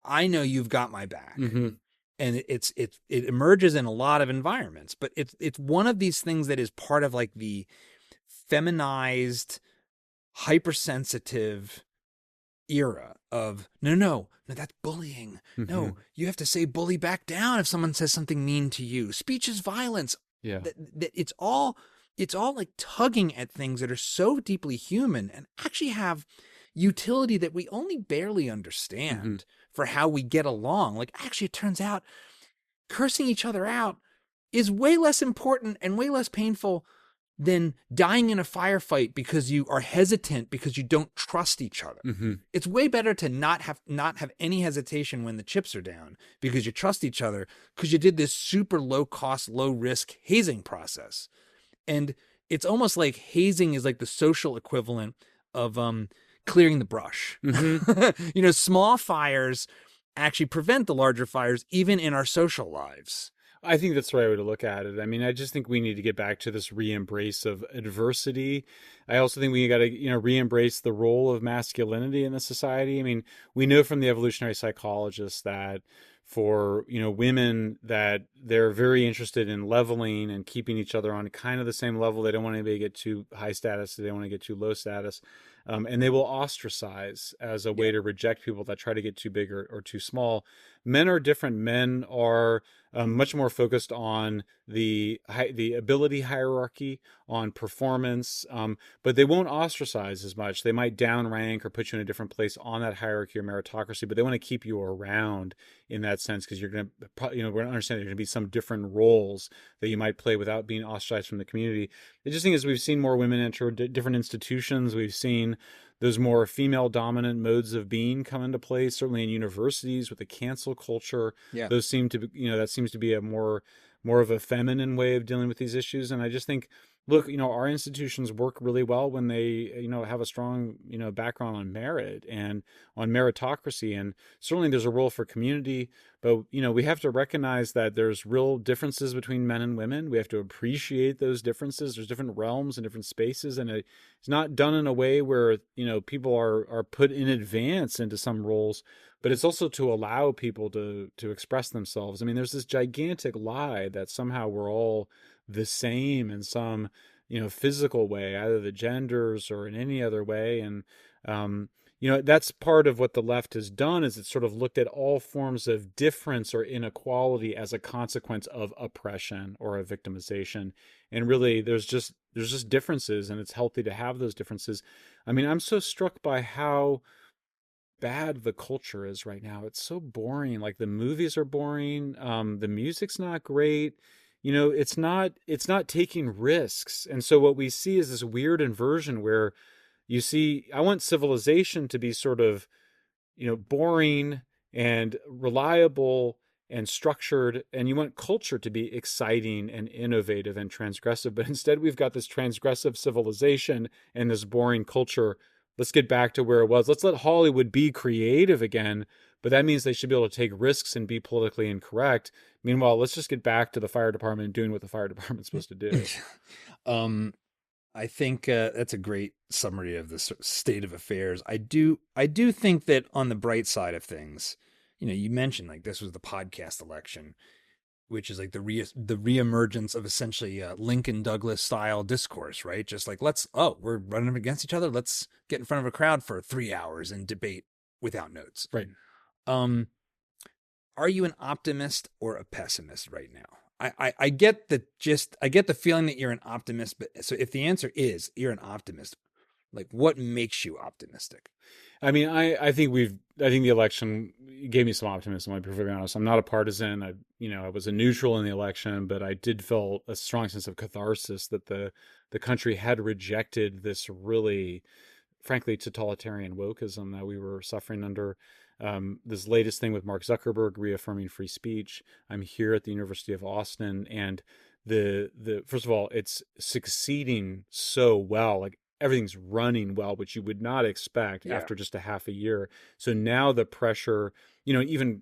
Speaker 1: I know you've got my back. And it emerges in a lot of environments, but it's one of these things that is part of like the feminized, hypersensitive era of no, that's bullying. No, you have to say bully back down if someone says something mean to you. Speech is violence.
Speaker 2: Yeah.
Speaker 1: That it's all like tugging at things that are so deeply human and actually have utility that we only barely understand for how we get along. Like, actually, it turns out cursing each other out is way less important and way less painful than dying in a firefight because you are hesitant because you don't trust each other. It's way better to not have any hesitation when the chips are down because you trust each other, because you did this super low cost, low risk hazing process. And it's almost like hazing is like the social equivalent of clearing the brush. Small fires actually prevent the larger fires, even in our social lives.
Speaker 2: I think that's the right way to look at it. I mean, I just think we need to get back to this re-embrace of adversity. I also think we got to, re-embrace the role of masculinity in the society. I mean, we know from the evolutionary psychologists that for, women, that they're very interested in leveling and keeping each other on kind of the same level. They don't want anybody to get too high status. They don't want to get too low status. And they will ostracise as a way to reject people that try to get too big or too small. Men are different. Men are much more focused on the ability hierarchy, on performance, but they won't ostracize as much. They might downrank or put you in a different place on that hierarchy or meritocracy, but they want to keep you around in that sense, because you're going to, we're going to understand there's going to be some different roles that you might play without being ostracized from the community. The just thing is, we've seen more women enter different institutions. We've seen those more female dominant modes of being come into play, certainly in universities with the cancel culture. Those seem to be, that seems to be a more of a feminine way of dealing with these issues. And I just think, look, our institutions work really well when they, have a strong, background on merit and on meritocracy. And certainly there's a role for community, but, we have to recognize that there's real differences between men and women. We have to appreciate those differences. There's different realms and different spaces, and it's not done in a way where, people are put in advance into some roles, but it's also to allow people to express themselves. I mean, there's this gigantic lie that somehow we're all the same in some, physical way, either the genders or in any other way. And, that's part of what the left has done, is it's sort of looked at all forms of difference or inequality as a consequence of oppression or a victimization. And really, there's just differences, and it's healthy to have those differences. I mean, I'm so struck by how bad the culture is right now. It's so boring. Like, the movies are boring. The music's not great. It's not taking risks. And so what we see is this weird inversion where you see, I want civilization to be sort of, boring and reliable and structured, and you want culture to be exciting and innovative and transgressive. But instead, we've got this transgressive civilization and this boring culture. Let's get back to where it was. Let's let Hollywood be creative again, but that means they should be able to take risks and be politically incorrect. Meanwhile, let's just get back to the fire department doing what the fire department's supposed to do.
Speaker 1: I think that's a great summary of the state of affairs. I do think that on the bright side of things, you mentioned like this was the podcast election, which is like the reemergence of essentially Lincoln Douglas style discourse, right? Just like, we're running against each other. Let's get in front of a crowd for 3 hours and debate without notes.
Speaker 2: Right.
Speaker 1: Are you an optimist or a pessimist right now? I get the feeling that you're an optimist, but so if the answer is you're an optimist, Like, what makes you optimistic?
Speaker 2: I mean, I think the election gave me some optimism. I'll be perfectly honest. I'm not a partisan. I was a neutral in the election, but I did feel a strong sense of catharsis that the country had rejected this really, frankly, totalitarian wokeism that we were suffering under. This latest thing with Mark Zuckerberg reaffirming free speech. I'm here at the University of Austin, and the first of all, it's succeeding so well. Like, everything's running well, which you would not expect
Speaker 1: Yeah.
Speaker 2: after just a half a year. So now the pressure, even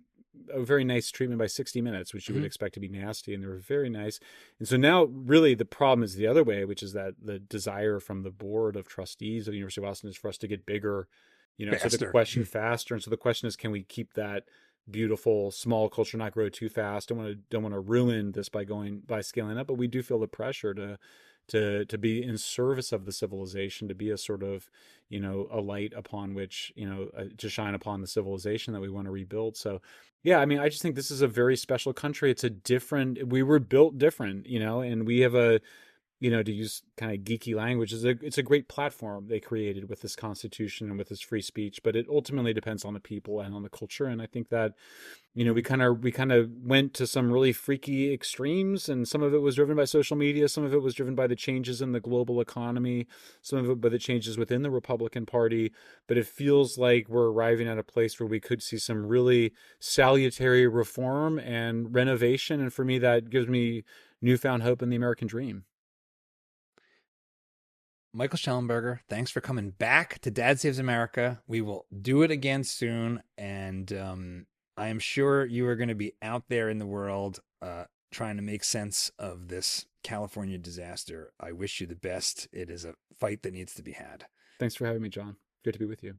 Speaker 2: a very nice treatment by 60 Minutes, which you would expect to be nasty, and they were very nice. And so now really the problem is the other way, which is that the desire from the board of trustees of the University of Austin is for us to get bigger, so the
Speaker 1: Faster.
Speaker 2: question faster. And so the question is, can we keep that beautiful small culture not grow too fast? Don't want to ruin this by scaling up, but we do feel the pressure to be in service of the civilization, to be a sort of, a light upon which, to shine upon the civilization that we want to rebuild. So, yeah, I mean, I just think this is a very special country. We were built different, and we have to use kind of geeky language, it's a great platform they created with this constitution and with this free speech, but it ultimately depends on the people and on the culture. And I think that, we kind of went to some really freaky extremes, and some of it was driven by social media. Some of it was driven by the changes in the global economy, some of it by the changes within the Republican Party. But it feels like we're arriving at a place where we could see some really salutary reform and renovation. And for me, that gives me newfound hope in the American dream.
Speaker 1: Michael Shellenberger, thanks for coming back to Dad Saves America. We will do it again soon. And I am sure you are going to be out there in the world trying to make sense of this California disaster. I wish you the best. It is a fight that needs to be had.
Speaker 2: Thanks for having me, John. Good to be with you.